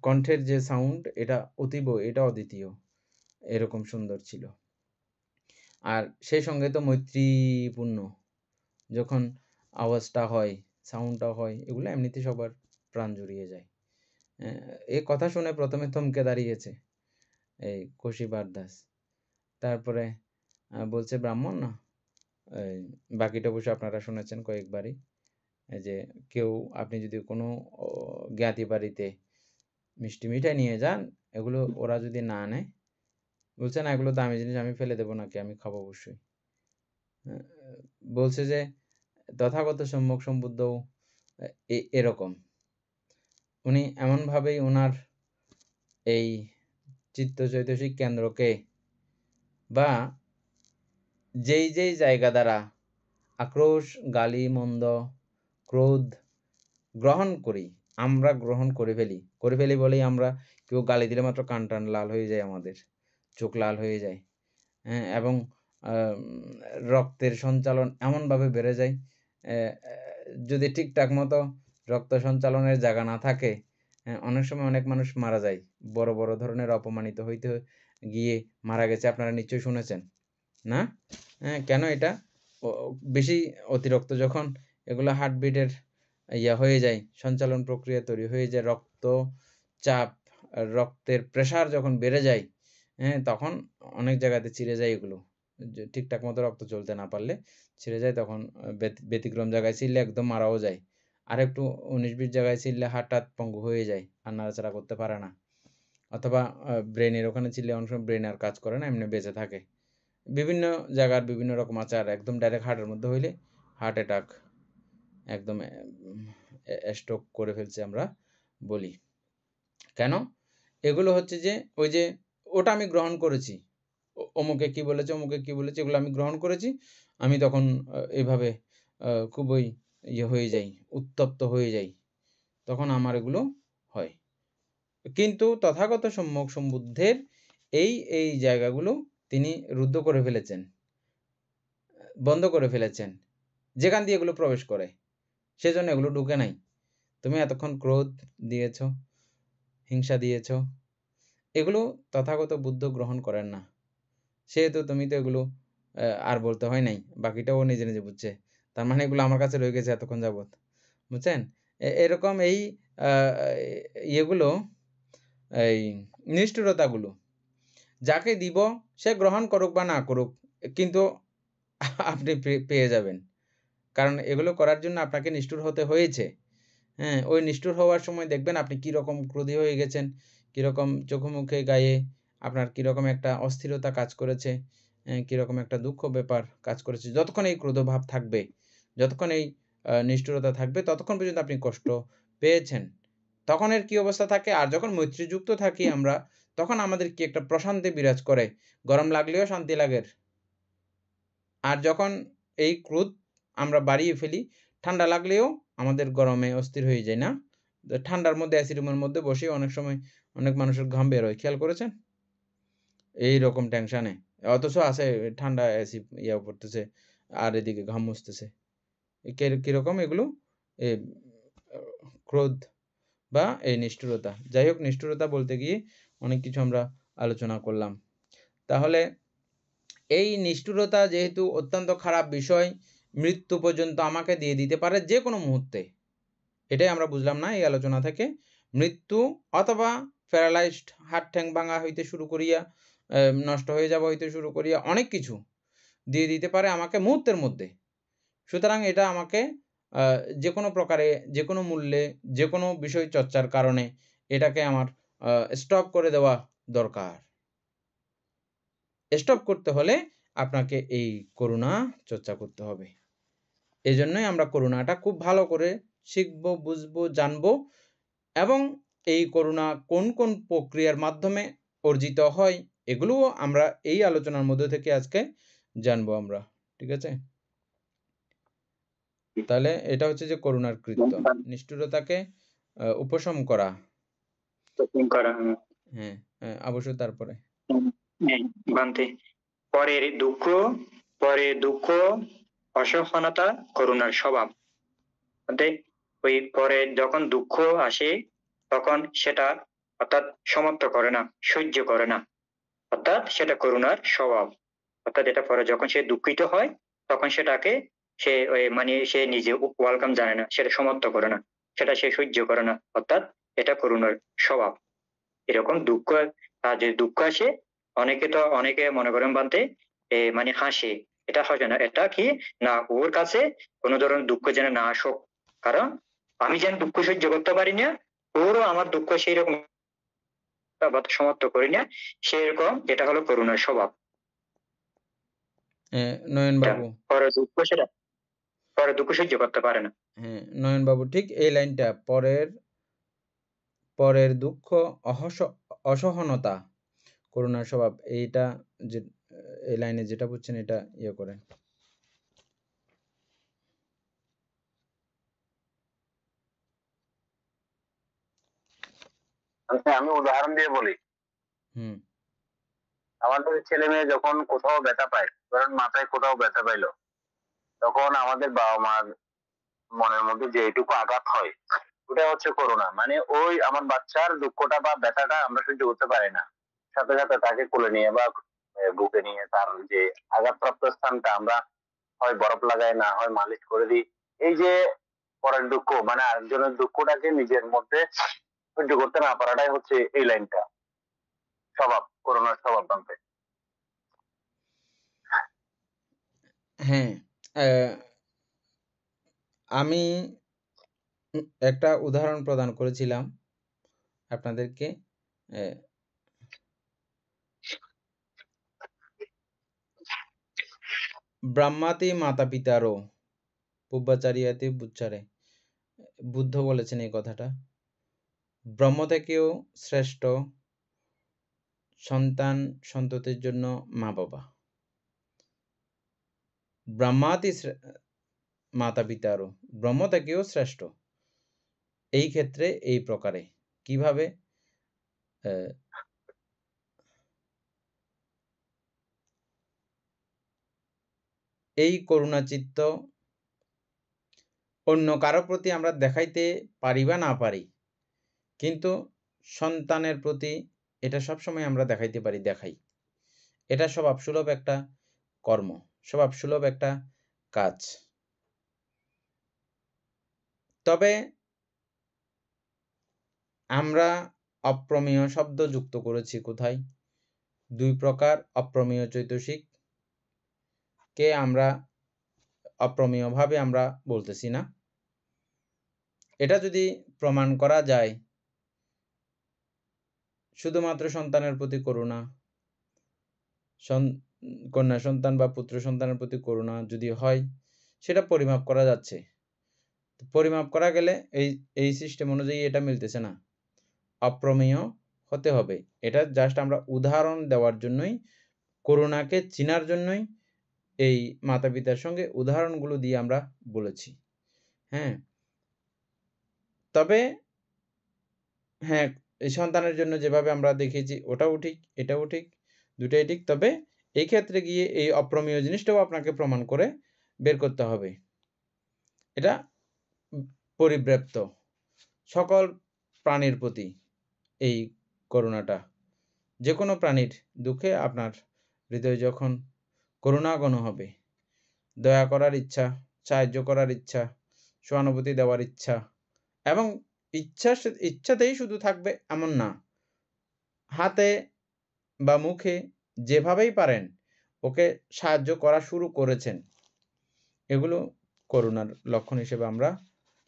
কণ্ঠের যে সাউন্ড এটা অতীব, এটা অদ্বিতীয়। এরকম সুন্দর ছিল। আর সেই সঙ্গে তো মৈত্রীপূর্ণ যখন আওয়াজটা হয়, সাউন্ডটা হয়, এগুলো এমনিতেই সবার প্রাণ জুড়িয়ে যায়। এই কথা শুনে ১ম এ থমকে দাঁড়িয়েছে এই কোশি বারদাস। তারপরে বলছে ব্রাহ্মণ না, এই বাকিটা অবশ্য আপনারা শুনেছেন কয়েকবারই। যে কেউ আপনি যদি কোনো জ্ঞাতি বাড়িতে মিষ্টি মিঠাই নিয়ে যান, এগুলো ওরা যদি না নেয়, বলছে না এগুলো দামি জিনিস, আমি ফেলে দেব নাকি, আমি খাবো অবশ্যই। বলছে যে তথাগত সম্যক সম্বুদ্ধও এরকম। উনি এমনভাবেই উনার এই চিত্তচৈতসিক কেন্দ্রকে বা যেই জায়গা দ্বারা আক্রোশ, গালি, মন্দ, ক্রোধ গ্রহণ করি, আমরা গ্রহণ করে ফেলি বলেই আমরা কেউ গালি দিলে মাত্র কান টান লাল হয়ে যায়, আমাদের চোখ লাল হয়ে যায়। এবং রক্তের সঞ্চালন এমনভাবে বেড়ে যায়, যদি ঠিকঠাক মতো রক্ত সঞ্চালনের জায়গা না থাকে, অনেক সময় অনেক মানুষ মারা যায়। বড় ধরনের অপমানিত হইতে গিয়ে মারা গেছে, আপনারা নিশ্চয়ই শুনেছেন, না? কেন এটা? বেশি অতিরিক্ত যখন এগুলো হার্টবিটের হয়ে যায়, সঞ্চালন প্রক্রিয়া তৈরি হয়ে যায়, রক্তচাপ, রক্তের প্রেশার যখন বেড়ে যায়, তখন অনেক জায়গাতে ছিঁড়ে যায় এগুলো। ঠিকঠাক মতো রক্ত চলতে না পারলে ছিঁড়ে যায়, তখন ব্যতিক্রম জায়গায় ছিঁড়লে একদম মারাও যায়। আর একটু ১৯-২০ জায়গায় ছিঁড়লে হাত-টাত পঙ্গু হয়ে যায়, আর নাড়াচাড়া করতে পারে না। অথবা ব্রেনের ওখানে ছিঁড়লে অনেক সময় ব্রেন আর কাজ করে না, এমনি বেঁচে থাকে। বিভিন্ন জায়গার বিভিন্ন রকম আছে। আর একদম ডাইরেক্ট হার্টের মধ্যে হইলে হার্ট অ্যাটাক, একদম স্ট্রোক করে ফেলছে আমরা বলি। কেন? এগুলো হচ্ছে যে ওই যে ওটা আমি গ্রহণ করেছি, অমুকে কি বলেছে, এগুলো আমি গ্রহণ করেছি। আমি তখন এভাবে খুবই হয়ে যাই, উত্তপ্ত হয়ে যাই। তখন আমার এগুলো হয়। কিন্তু তথাগত সম্যক সম্বুদ্ধের এই জায়গাগুলো তিনি রুদ্ধ করে ফেলেছেন, বন্ধ করে ফেলেছেন। যেখান দিয়ে এগুলো প্রবেশ করে সেজন্য এগুলো ঢুকে নাই। তুমি এতক্ষণ ক্রোধ দিয়েছ, হিংসা দিয়েছ, এগুলো তথাগত বুদ্ধ গ্রহণ করেন না। সেহেতু তুমি তো এগুলো আর বলতে হয় নাই, বাকিটাও নিজে বুঝছে। তার মানে এগুলো আমার কাছে রয়ে গেছে এতক্ষণ যাবৎ, বুঝছেন? এরকম এই ইয়েগুলো, এই নিষ্ঠুরতাগুলো যাকে দিব সে গ্রহণ করুক বা না করুক, কিন্তু আপনি পেয়ে যাবেন। কারণ এগুলো করার জন্য আপনাকে নিষ্ঠুর হতে হয়েছে। ওই নিষ্ঠুর হওয়ার সময় দেখবেন আপনি কি রকম ক্রোধী হয়ে গেছেন, কীরকম চোখে মুখে গায়ে আপনার কীরকম একটা অস্থিরতা কাজ করেছে, কীরকম একটা দুঃখ ব্যাপার কাজ করেছে। যতক্ষণ এই ক্রোধভাব থাকবে, যতক্ষণ এই নিষ্ঠুরতা থাকবে, ততক্ষণ পর্যন্ত আপনি কষ্ট পেয়েছেন। তখন এর কী অবস্থা থাকে? আর যখন মৈত্রীযুক্ত থাকি আমরা, তখন আমাদের কি একটা প্রশান্তি বিরাজ করে। গরম লাগলেও শান্তি লাগের। আর যখন এই ক্রোধ আমরা বাড়িয়ে ফেলি, ঠান্ডা লাগলেও আমাদের গরমে অস্থির হয়ে যাই, না? ঠান্ডার মধ্যে এসি রুমের মধ্যে বসে অনেক সময় অনেক মানুষের ঘাম বের হয়। খেয়াল করেছেন? এইরকম টেনশনে। অথচ আছে ঠান্ডা এসি পড়তেছে আর এদিকে ঘাম মুছতেছে। কিরকম এগুলো? এ ক্রোধ বা এই নিষ্ঠুরতা। যাই হোক, নিষ্ঠুরতা বলতে গিয়ে অনেক কিছু আমরা আলোচনা করলাম। তাহলে এই নিষ্ঠুরতা যেহেতু অত্যন্ত খারাপ বিষয়, মৃত্যু পর্যন্ত আমাকে দিয়ে দিতে পারে যেকোনো মুহূর্তে। এটাই আমরা বুঝলাম না এই আলোচনা থেকে? মৃত্যু অথবা প্যারালাইজড, হাত ঠ্যাং ভাঙা হইতে শুরু করিয়া নষ্ট হয়ে যাওয়া হইতে শুরু করিয়া অনেক কিছু দিয়ে দিতে পারে আমাকে মুহূর্তের মধ্যে। সুতরাং এটা আমাকে যেকোনো প্রকারে, যেকোনো মূল্যে, যেকোনো বিষয় চর্চার কারণে এটাকে আমার স্টপ করে দেওয়া দরকার। স্টপ করতে হলে আপনাকে এই করুণা চর্চা করতে হবে। এজন্যই আমরা করুণাটা খুব ভালো করে শিখব, বুঝবো, জানবো এবং এই করুণা কোন কোন প্রক্রিয়ার মাধ্যমে অর্জিত হয় এগুলোও আমরা এই আলোচনার মধ্যে থেকে আজকে জানবো আমরা। ঠিক আছে? তাহলে এটা হচ্ছে যে করুণার কৃত্য, নিষ্ঠুরতাকে উপশম করা। হ্যাঁ, অবশ্যই। তারপরে বান্তে পরের দুঃখ অসহনতা করুণার স্বভাব। ওই পরে যখন দুঃখ আসে তখন সেটা অর্থাৎ সমাপ্ত করে না, সহ্য করে না, অর্থাৎ সেটা করুণার স্বভাব। অর্থাৎ এটা পরে যখন সে দুঃখিত হয় তখন সেটাকে সে সে নিজে ওয়েলকাম জানে না, সেটা সমাপ্ত করে না, সেটা সে সহ্য করে না, অর্থাৎ এটা করুণার স্বভাব। এরকম দুঃখ, আর যে দুঃখ আসে অনেকে মনে করেন বানতে হাসে, এটা হাসে না, এটা কি না ওর কাছে কোনো ধরনের দুঃখ যেন না আসুক, কারণ আমি যেন দুঃখ সহ্য করতে পারি না, ওরও আমার দুঃখ সেই রকম সমাপ্ত করি না, সেরকম এটা হলো করুণার স্বভাব। নয়ন বাবু, পরে দুঃখ সহ্য করতে পারে না। হ্যাঁ, নয়ন বাবু ঠিক এই লাইনটা, পরের দুঃখ অসহনতা করুণার স্বভাব, এইটা যে এই লাইনে যেটা বুঝছেন এটা করেন। আমি উদাহরণ দিয়ে বলি। আমাদের ছেলে মেয়ে যখন কোথাও ব্যথা পায়, ধরেন মাথায় কোথাও ব্যথা পাইলো, তখন আমাদের বাবা মার মনের মধ্যে যেটুকু আঘাত হয় ওটা হচ্ছে করুণা। ওই আমার বাচ্চার দুঃখটা বা ব্যথাটা আমরা সহ্য করতে পারি না, সাথে সাথে তাকে কোলে নিয়ে বা বুকে নিয়ে তার যে আঘাতপ্রাপ্ত স্থানটা আমরা হয় বরফ লাগাই, না হয় মালিশ করে দিই। এই যে পরের দুঃখ আরেকজনের দুঃখটাকে নিজের মধ্যে সহ্য করতে না পারাটাই হচ্ছে এই লাইনটা স্বভাব, করুণার স্বভাব বানতে। হ্যাঁ, আমি একটা উদাহরণ প্রদান করেছিলাম আপনাদেরকে। ব্রহ্মাতি মাতা পিতারও পূর্বাচারিয়াতে বুচ্চারে, বুদ্ধ বলেছেন এই কথাটা। ব্রহ্ম থেকেও শ্রেষ্ঠ সন্তান সন্ততির জন্য মা বাবা। ব্রহ্মাতি মাতা পিতারও, ব্রহ্ম থেকেও শ্রেষ্ঠ। এই ক্ষেত্রে এই প্রকারে কিভাবে? এই করুণাচিত্ত অন্য কারো প্রতি আমরা দেখাইতে পারি বা না পারি, কিন্তু সন্তানের প্রতি এটা সবসময় আমরা দেখাইতে পারি, দেখাই। এটা স্বভাব সুলভ একটা কর্ম, স্বভাব সুলভ একটা কাজ। তবে আমরা অপ্রমেয় শব্দ যুক্ত করেছি কোথায়? দুই প্রকার অপ্রমেয় চৈতসিক কে আমরা অপ্রমেয়ভাবে আমরা বলতেছি না। এটা যদি প্রমাণ করা যায় শুধুমাত্র সন্তানের প্রতি করুণা, কন্যা সন্তান বা পুত্র সন্তানের প্রতি করুণা যদি হয়, সেটা পরিমাপ করা যাচ্ছে। পরিমাপ করা গেলে এই সিস্টেম অনুযায়ী এটা মিলতেছে না, অপ্রমেয় হতে হবে। এটা জাস্ট আমরা উদাহরণ দেওয়ার জন্যই, করুণাকে চিনার জন্যই এই মাতা পিতার সঙ্গে উদাহরণগুলো দিয়ে আমরা বলেছি। হ্যাঁ, তবে হ্যাঁ, এই সন্তানের জন্য যেভাবে আমরা দেখিয়েছি ওটাও ঠিক, এটাও ঠিক, দুটাই ঠিক। তবে এই ক্ষেত্রে গিয়ে এই অপ্রমেয় জিনিসটাও আপনাকে প্রমাণ করে বের করতে হবে। এটা পরিব্যাপ্ত সকল প্রাণীর প্রতি এই করুণাটা। যে কোনো প্রাণীর দুঃখে আপনার হৃদয় যখন করুণাঘন হবে, দয়া করার ইচ্ছা, সাহায্য করার ইচ্ছা, সহানুভূতি দেওয়ার ইচ্ছা, এবং ইচ্ছাতেই শুধু থাকবে এমন না, হাতে বা মুখে যেভাবেই পারেন ওকে সাহায্য করা শুরু করেছেন, এগুলো করুণার লক্ষণ হিসেবে আমরা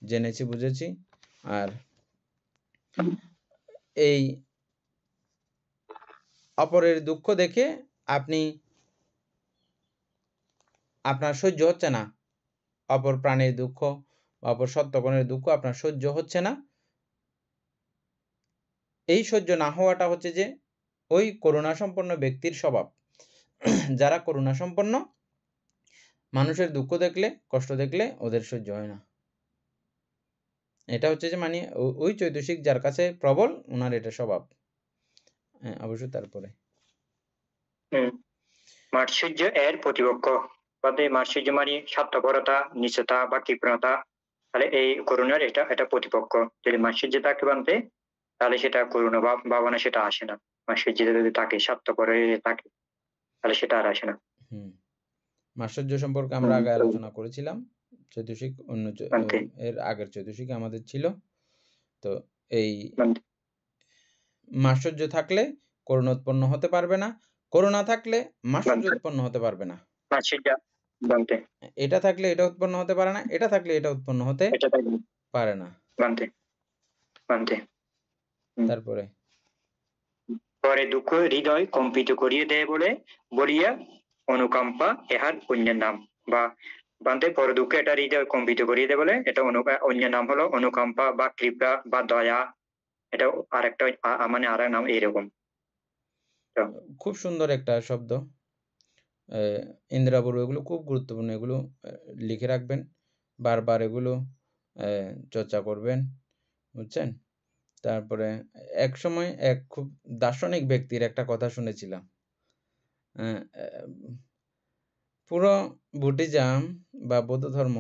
জেনেছি, বুঝেছি। আর এই অপরের দুঃখ দেখে আপনার সহ্য হচ্ছে না, অপর প্রাণীর দুঃখ, অপর সত্যগণের দুঃখ আপনার সহ্য হচ্ছে না। এই সহ্য না হওয়াটা হচ্ছে যে ওই করুণা সম্পন্ন ব্যক্তির স্বভাব। যারা করুণা সম্পন্ন, মানুষের দুঃখ দেখলে, কষ্ট দেখলে ওদের সহ্য হয় না। এটা হচ্ছে যে মানে ওই চৈতসিক যার কাছে প্রবল, ওনার এটা স্বভাব। হ্যাঁ, অবশ্যই। তারপরে মাৎসর্য এর প্রতিপক্ষ, মাৎসর্য মানে স্বার্থপরতা, নিচতা বা কৃপণতা। তাহলে এই করুণার এটা প্রতিপক্ষ। যদি মাৎসর্য থাকে বানতে, তাহলে সেটা করুণা ভাবনা সেটা আসে না। মাৎসর্য যদি থাকে, স্বার্থপর থাকে, তাহলে সেটা আর আসে না। মাৎসর্য সম্পর্কে আমরা আগে আলোচনা করেছিলাম। চৈতসিক অন্য এর আগের চৈতসিক আমাদের ছিল। তো এই মাৎসর্য থাকলে করুণা উৎপন্ন হতে পারবে না, করুণা থাকলে মাৎসর্য উৎপন্ন হতে পারবে না। এটা থাকলে এটা উৎপন্ন হতে পারে না, এটা থাকলে এটা উৎপন্ন হতে পারে না। তারপরে পরে দুঃখ হৃদয় কম্পিত করিয়ে দেয় বলিয়া অনুকম্পা এহার অন্য নাম। বা বান্তে পরে দুঃখ এটা হৃদয় কম্পিত করিয়ে দেয় বলে এটা অন্য নাম হলো অনুকম্পা বা কৃপা বা দয়া। এটা আরেকটা মানে আর নাম এইরকম। খুব সুন্দর একটা শব্দ, ইন্দ্রাবরু। এগুলো খুব গুরুত্বপূর্ণ, এগুলো লিখে রাখবেন, বারবার এগুলো চর্চা করবেন, বুঝছেন। তারপরে এক সময় এক খুব দার্শনিক ব্যক্তির একটা কথা শুনেছিলাম। পুরো বুদ্ধিজম বা বৌদ্ধ ধর্ম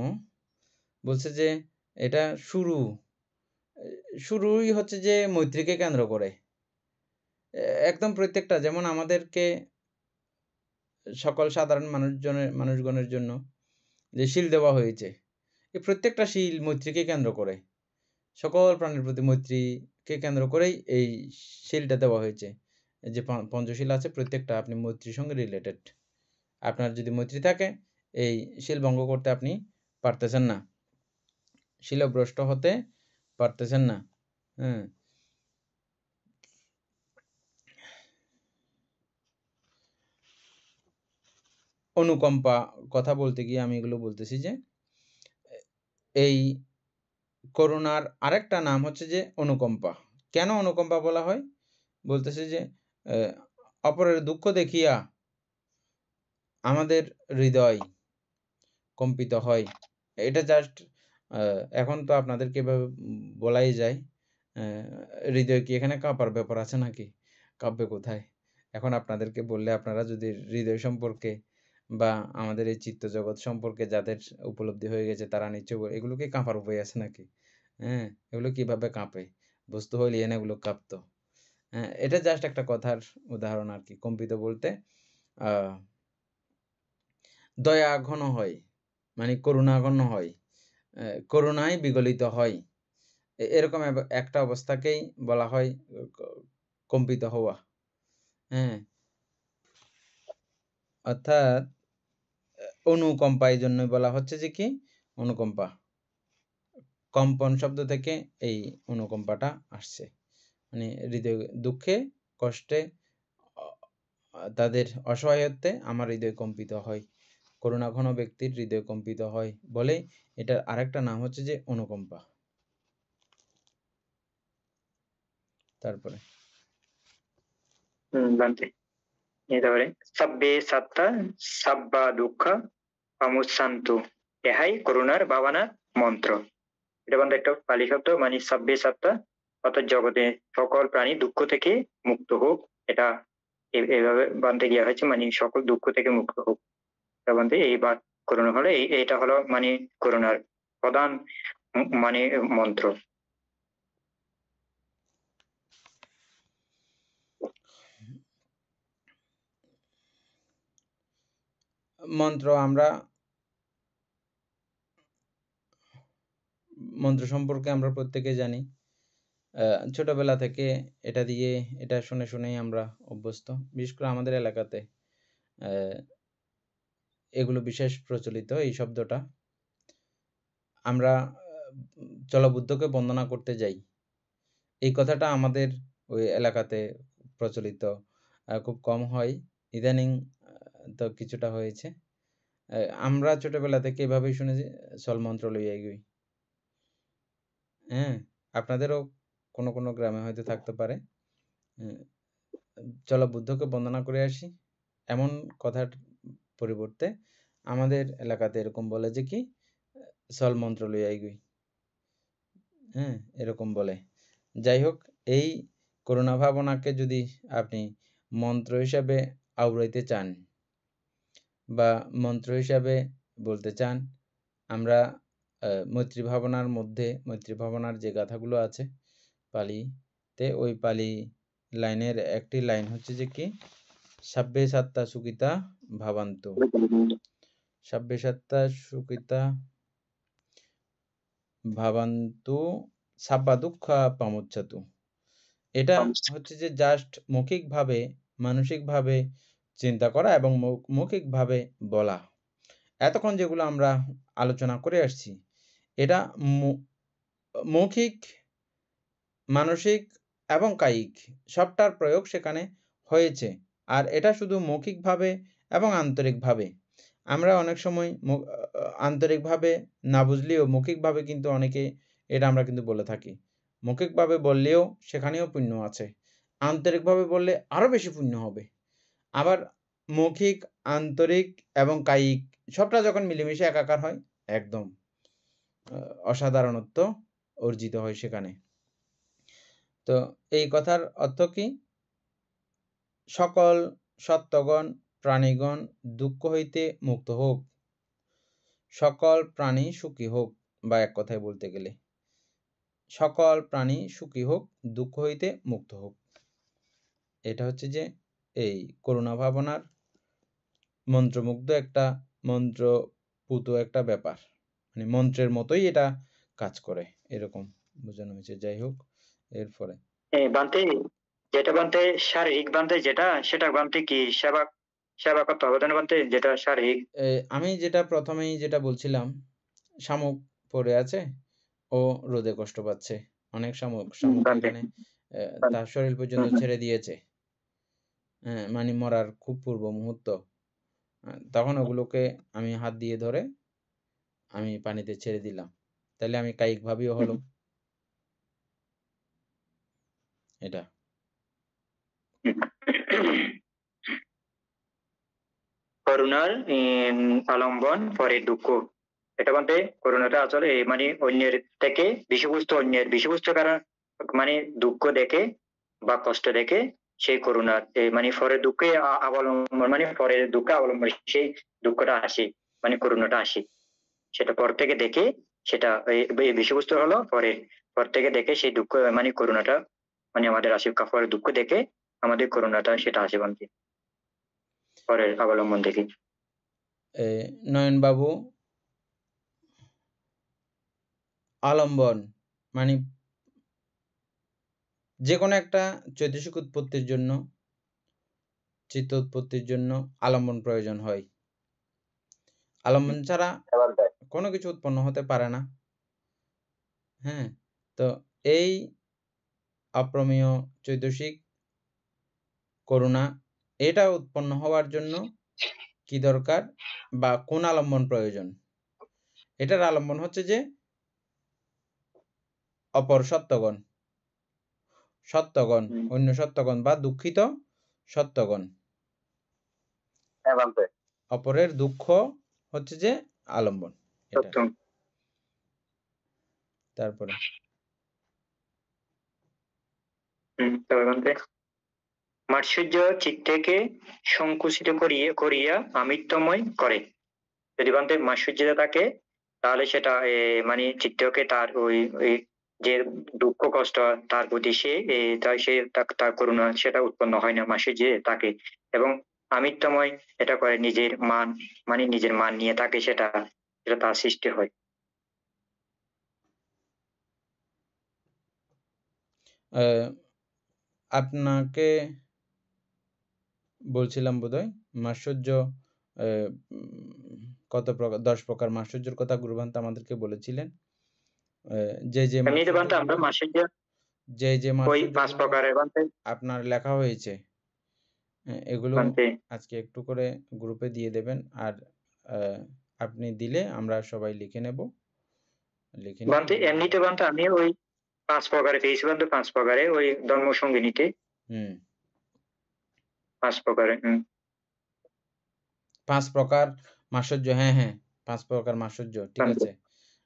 বলছে যে এটা শুরুই হচ্ছে যে মৈত্রীকে কেন্দ্র করে। একদম প্রত্যেকটা, যেমন আমাদেরকে সকল সাধারণ মানুষগণের জন্য যে শিল দেওয়া হয়েছে, এই প্রত্যেকটা শিল মৈত্রীকে কেন্দ্র করে। সকল প্রাণীর প্রতি মৈত্রীকে কেন্দ্র করেই এই শিলটা দেওয়া হয়েছে। যে পঞ্চশীল আছে, প্রত্যেকটা আপনি মৈত্রীর সঙ্গে রিলেটেড। আপনার যদি মৈত্রী থাকে, এই শিল ভঙ্গ করতে আপনি পারতেছেন না, শিলভ্রষ্ট হতে পারতেছেন না। হ্যাঁ, অনুকম্পা কথা বলতে গিয়ে আমি এগুলো বলতেছি যে এই করুণার আরেকটা নাম হচ্ছে যে অনুকম্পা। কেন অনুকম্পা বলা হয়? বলতেছে যে অপরের দুঃখ দেখিয়া আমাদের হৃদয় কম্পিত হয়। এটা জাস্ট এখন তো আপনাদেরকে এভাবে বলাই যায়, হৃদয় কি এখানে কাঁপার ব্যাপার আছে নাকি? কাঁপবে কোথায়? এখন আপনাদেরকে বললে আপনারা যদি হৃদয় সম্পর্কে বা আমাদের এই চিত্ত জগৎ সম্পর্কে যাদের উপলব্ধি হয়ে গেছে, তারা নিশ্চয়ই এগুলো কি কাঁপার উপায় আছে নাকি? হ্যাঁ, এগুলো কিভাবে কাঁপে? বস্তু হইলে এনে এগুলো কাঁপতো। হ্যাঁ, এটা জাস্ট একটা কথার উদাহরণ আর কি। কম্পিত বলতে দয়া ঘন হয়, মানে করুণা ঘন হয়, করুণায় বিগলিত হয়, এরকম একটা অবস্থাকেই বলা হয় কম্পিত হওয়া। হ্যাঁ, অর্থাৎ অনুকম্পা এই জন্য বলা হচ্ছে যে কি অনুকম্পা, কম্পন শব্দ থেকে এই অনুকম্পাটা আসছে, মানে হৃদয় দুঃখে কষ্টে তাদের অসহায়ত্বে আমার হৃদয় কম্পিত হয়। করুণাঘন ব্যক্তির হৃদয় কম্পিত হয় বলেই এটার আরেকটা নাম হচ্ছে যে অনুকম্পা। তারপরে বান্তে তারপরে সাব্বে সাত্তা সাব্বা দুঃখ পামুসান্তু, এহাই করুণার ভাবনার মন্ত্র। এটা বান্ধে একটা পালি শব্দ, মানে সাব্বে সাত্তা অর্থাৎ জগতে সকল প্রাণী দুঃখ থেকে মুক্ত হোক, এটা এইভাবে বান্ধে গিয়া হয়েছে, মানে সকল দুঃখ থেকে মুক্ত হোক। এটা বান্ধে এই বাদ করুণা হলো এটা হলো মানে করুণার প্রধান মানে মন্ত্র। মন্ত্র আমরা মন্ত্র সম্পর্কে আমরা প্রত্যেকে জানি, ছোটবেলা থেকে এটা দিয়ে এটা শুনে শুনেই আমরা অভ্যস্ত। বিশেষ করে আমাদের এলাকাতে এগুলো বিশেষ প্রচলিত। এই শব্দটা আমরা জলবুদ্ধকে বন্দনা করতে যাই, এই কথাটা আমাদের ওই এলাকাতে প্রচলিত খুব কম হয়, ইদানিং তো কিছুটা হয়েছে। আমরা ছোটবেলা থেকে এভাবেই শুনেছি, চল মন্ত্র লইয়া গই। হ্যাঁ, আপনাদেরও কোনো কোনো গ্রামে হয়তো থাকতে পারে, চলো বুদ্ধকে বন্দনা করে আসি, এমন কথার পরিবর্তে আমাদের এলাকাতে এরকম বলে যে কি, চল মন্ত্র লইয়া গই। হ্যাঁ, এরকম বলে। যাই হোক, এই করুণা ভাবনাকে যদি আপনি মন্ত্র হিসাবে আওড়াইতে চান বা মন্ত্র হিসাবে বলতে চান, আমরা মৈত্রী ভাবনার মধ্যে, মৈত্রী ভাবনার যে গাথাগুলো আছে পালিতে, ওই পালি লাইনের একটি লাইন হচ্ছে যে কি, সাব্বে সাত্তা সুকিতা ভাবান্তু, সাব্বে সাত্তা সুকিতা ভাবান্তু সাব্বা দুঃখা পামুচ্ছাতু। এটা হচ্ছে যে জাস্ট মৌখিকভাবে, মানসিকভাবে চিন্তা করা এবং মৌখিকভাবে বলা। এতক্ষণ যেগুলো আমরা আলোচনা করে আসছি, এটা মৌখিক, মানসিক এবং কায়িক সবটার প্রয়োগ সেখানে হয়েছে। আর এটা শুধু মৌখিকভাবে এবং আন্তরিকভাবে। আমরা অনেক সময় আন্তরিকভাবে না বুঝলেও মৌখিকভাবে কিন্তু অনেকে এটা আমরা কিন্তু বলে থাকি। মৌখিকভাবে বললেও সেখানেও পুণ্য আছে, আন্তরিকভাবে বললে আরও বেশি পুণ্য হবে। আবার মৌখিক, আন্তরিক এবং কায়িক সবটা যখন মিলেমিশে একাকার হয়, একদম অসাধারণত্ব অর্জিত হয় সেখানে। তো এই কথার অর্থ কি, সকল সত্ত্বগণ প্রাণীগণ দুঃখ হইতে মুক্ত হোক, সকল প্রাণী সুখী হোক, বা এক কথায় বলতে গেলে সকল প্রাণী সুখী হোক, দুঃখ হইতে মুক্ত হোক। এটা হচ্ছে যে এই করুণা ভাবনার মন্ত্রমুগ্ধ একটা, মন্ত্রপুত একটা ব্যাপার, মানে মন্ত্রের মতোই এটা কাজ করে, এরকম বোঝানো হয়েছে। যাই হোক, এরপরে বান্তে যেটা বান্তে শারীরিক বান্তে যেটা, সেটা বান্তে কি সেবা সেবা করতে হবে না বান্তে, যেটা শারীরিক। আমি যেটা প্রথমেই যেটা বলছিলাম, শামুক পড়ে আছে, ও রোদে কষ্ট পাচ্ছে, অনেক শামুক এখানে তার শরীর পর্যন্ত ছেড়ে দিয়েছে, মানে মরার খুব পূর্ব মুহূর্ত। তখন ওগুলোকে আমি হাত দিয়ে ধরে আমি পানিতে ছেড়ে দিলাম, তাহলে আমি কায়িকভাবেও হলো এটা। করুণার আলম্বন পরে দুঃখ, এটা বলতে করুণাটা আসলে মানে অন্যের থেকে বিষয়বস্তু, অন্যের বিষয়বস্তু কারণ মানে দুঃখ দেখে বা কষ্ট দেখে সেই করুণার মানে পরের দুঃখে অবলম্বন, মানে পরের দুঃখে অবলম্বন সেই দুঃখটা আসে, মানে করুণাটা আসে। সেটা পর থেকে দেখে, সেটা এই বিষয়বস্তু হলো পর থেকে দেখে সেই দুঃখ মানে করুণাটা মানে আমাদের আসে, পরের দুঃখ দেখে আমাদের করুণাটা সেটা আসে বান্তি, পরের অবলম্বন দেখে। নয়ন বাবু, আলম্বন মানে যে কোনো একটা চৈতসিক উৎপত্তির জন্য, চিত্ত উৎপত্তির জন্য আলম্বন প্রয়োজন হয়। আলম্বন ছাড়া কোনো কিছু উৎপন্ন হতে পারে না। হ্যাঁ, তো এই অপ্রমেয় চৈতসিক করুণা, এটা উৎপন্ন হওয়ার জন্য কি দরকার বা কোন আলম্বন প্রয়োজন? এটার আলম্বন হচ্ছে যে অপর সত্যগণ, অন্য সত্যগণ বা দুঃখিত সত্যগণ। অপরের দুঃখ হচ্ছে যে আলম্বন। এটা তারপরে মাৎসর্য চিত্তকে সংকুচিত করিয়া আমিত্বময় করে। যদি বান্ধে মাৎসর্য থাকে তাহলে সেটা মানে চিত্তকে তার ওই যে দুঃখ কষ্ট তার প্রতি সে তার করুণা সেটা উৎপন্ন হয় না মাৎসর্যে তাকে, এবং আমিত্বময় এটা করে নিজের মান, মানে নিজের মান নিয়ে তাকে সেটা তার সৃষ্টি হয়। আপনাকে বলছিলাম বোধহয় মাৎসর্য কত প্রকার, 10 প্রকার মাৎসর্যের কথা গুরুভান্ত আমাদেরকে বলেছিলেন। যে আপনার লেখা হয়েছে এগুলো আজকে একটু করে গ্রুপে দিয়ে দেবেন, আর আপনি দিলে আমরা সবাই লিখে নেব। এমনিতে বান্ধে আমি ওই 5 প্রকারে পেয়েছি বান্ধে, 5 প্রকারে ওই ধর্ম সঙ্গিনীতে 5 প্রকারে 5 প্রকার মাৎসর্য। হ্যাঁ 5 প্রকার মাৎসর্য, ঠিক আছে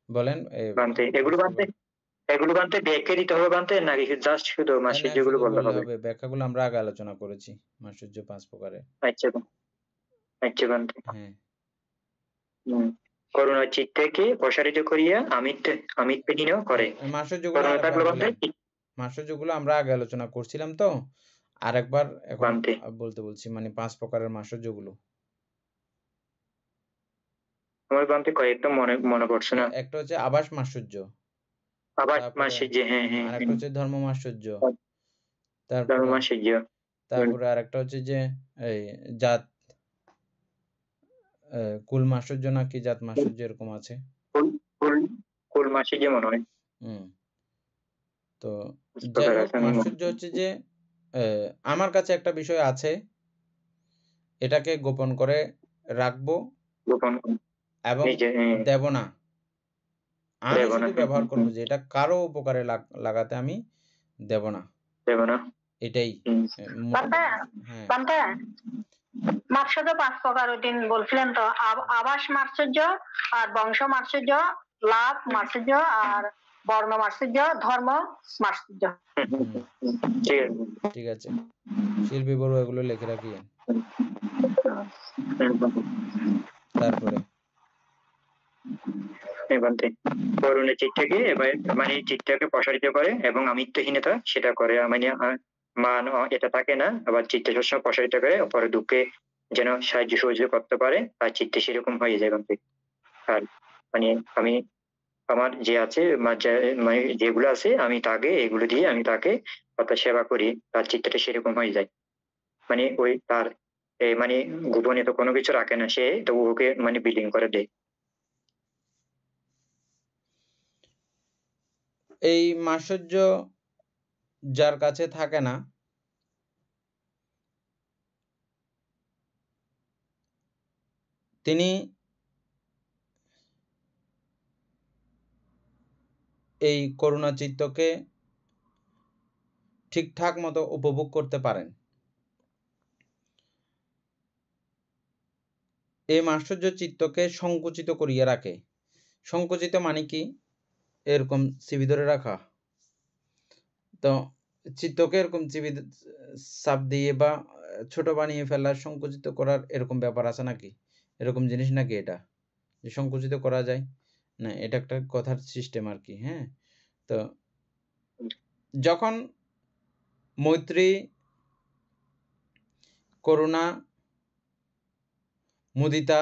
বলেন। এগুলো বানতে ব্যাখ্যা দিতে হবে বানতে নাকি জাস্ট শুধু মাৎসর্যগুলো বলতে হবে? ব্যাখ্যাগুলো আমরা আগে আলোচনা করেছি, মাৎসর্য 5 প্রকারে। আচ্ছা বানতে করুণা চিত্তকে প্রসারিত করিয়া আমিত্বহীন করে। মাৎসর্যগুলো আমরা আগে আলোচনা করছিলাম, তো আরেকবার এখন বলতে বলছি, মানে 5 প্রকারের মাৎসর্যগুলো আমার বানতে কয়েকটা মনে পড়ছে না। একটা হচ্ছে আবাস মাৎসর্য, আরেকটা হচ্ছে ধর্ম মাৎসর্য, তারপরে আরেকটা হচ্ছে যে এই জাত কুল মাৎসর্য নাকি জাত মাৎসর্য এরকম আছে, কুল মাৎসর্য মনে হয়। তো যাই হোক, মাৎসর্য হচ্ছে যে আমার কাছে একটা বিষয় আছে, এটাকে গোপন করে রাখবো এবং দেব না, আমি শুধু ব্যবহার করবো, যে এটা কারো উপকারে লাগাতে আমি দেব না, এটাই। মাৎসর্য 5 প্রকার ওই দিন বলছিলেন তো, আবাস মাৎসর্য, আর বংশ মাৎসর্য, লাভ মাৎসর্য, আর বর্ণ মাৎসর্য, ধর্ম মাৎসর্য। ঠিক আছে, শিল্পী বড় এগুলো লিখে রাখি। তারপরে করুণা চিত্তকে মানে চিত্তকে প্রসারিত করে এবং আমিত্বহীনতা সেটা করে, মানে মান এটা থাকে না, আবার চিত্ত সবসময় প্রসারিত করে পরে দুঃখে যেন সাহায্য সহযোগিতা করতে পারে, আর চিত্তে সেরকম হয়ে যায়। আর মানে আমি আমার যে আছে মানে যেগুলো আছে আমি তাকে এগুলো দিয়ে আমি তাকে সেবা করি, তার চিত্তটা সেরকম হয়ে যায়। মানে ওই তার মানে গোপনে তো কোনো কিছু রাখে না সে, তো ওকে মানে বিলিং করে দেয়। এই মাৎসর্য যার কাছে থাকে না, তিনি এই করুণা চিত্তকে ঠিকঠাক মতো উপভোগ করতে পারেন। এই মাৎসর্য চিত্তকে সংকুচিত করিয়া রাখে। সংকুচিত মানে কি? এরকম চিবি ধরে রাখা। তো চিত্তকে এরকম চিবি চাপ দিয়ে বা ছোট বানিয়ে ফেলার, সংকুচিত করার এরকম ব্যাপার আছে নাকি? এরকম জিনিস নাকি এটা, যে সংকুচিত করা যায় না? এটা একটা কথার সিস্টেম আর কি। হ্যাঁ, তো যখন মৈত্রী, করুণা, মুদিতা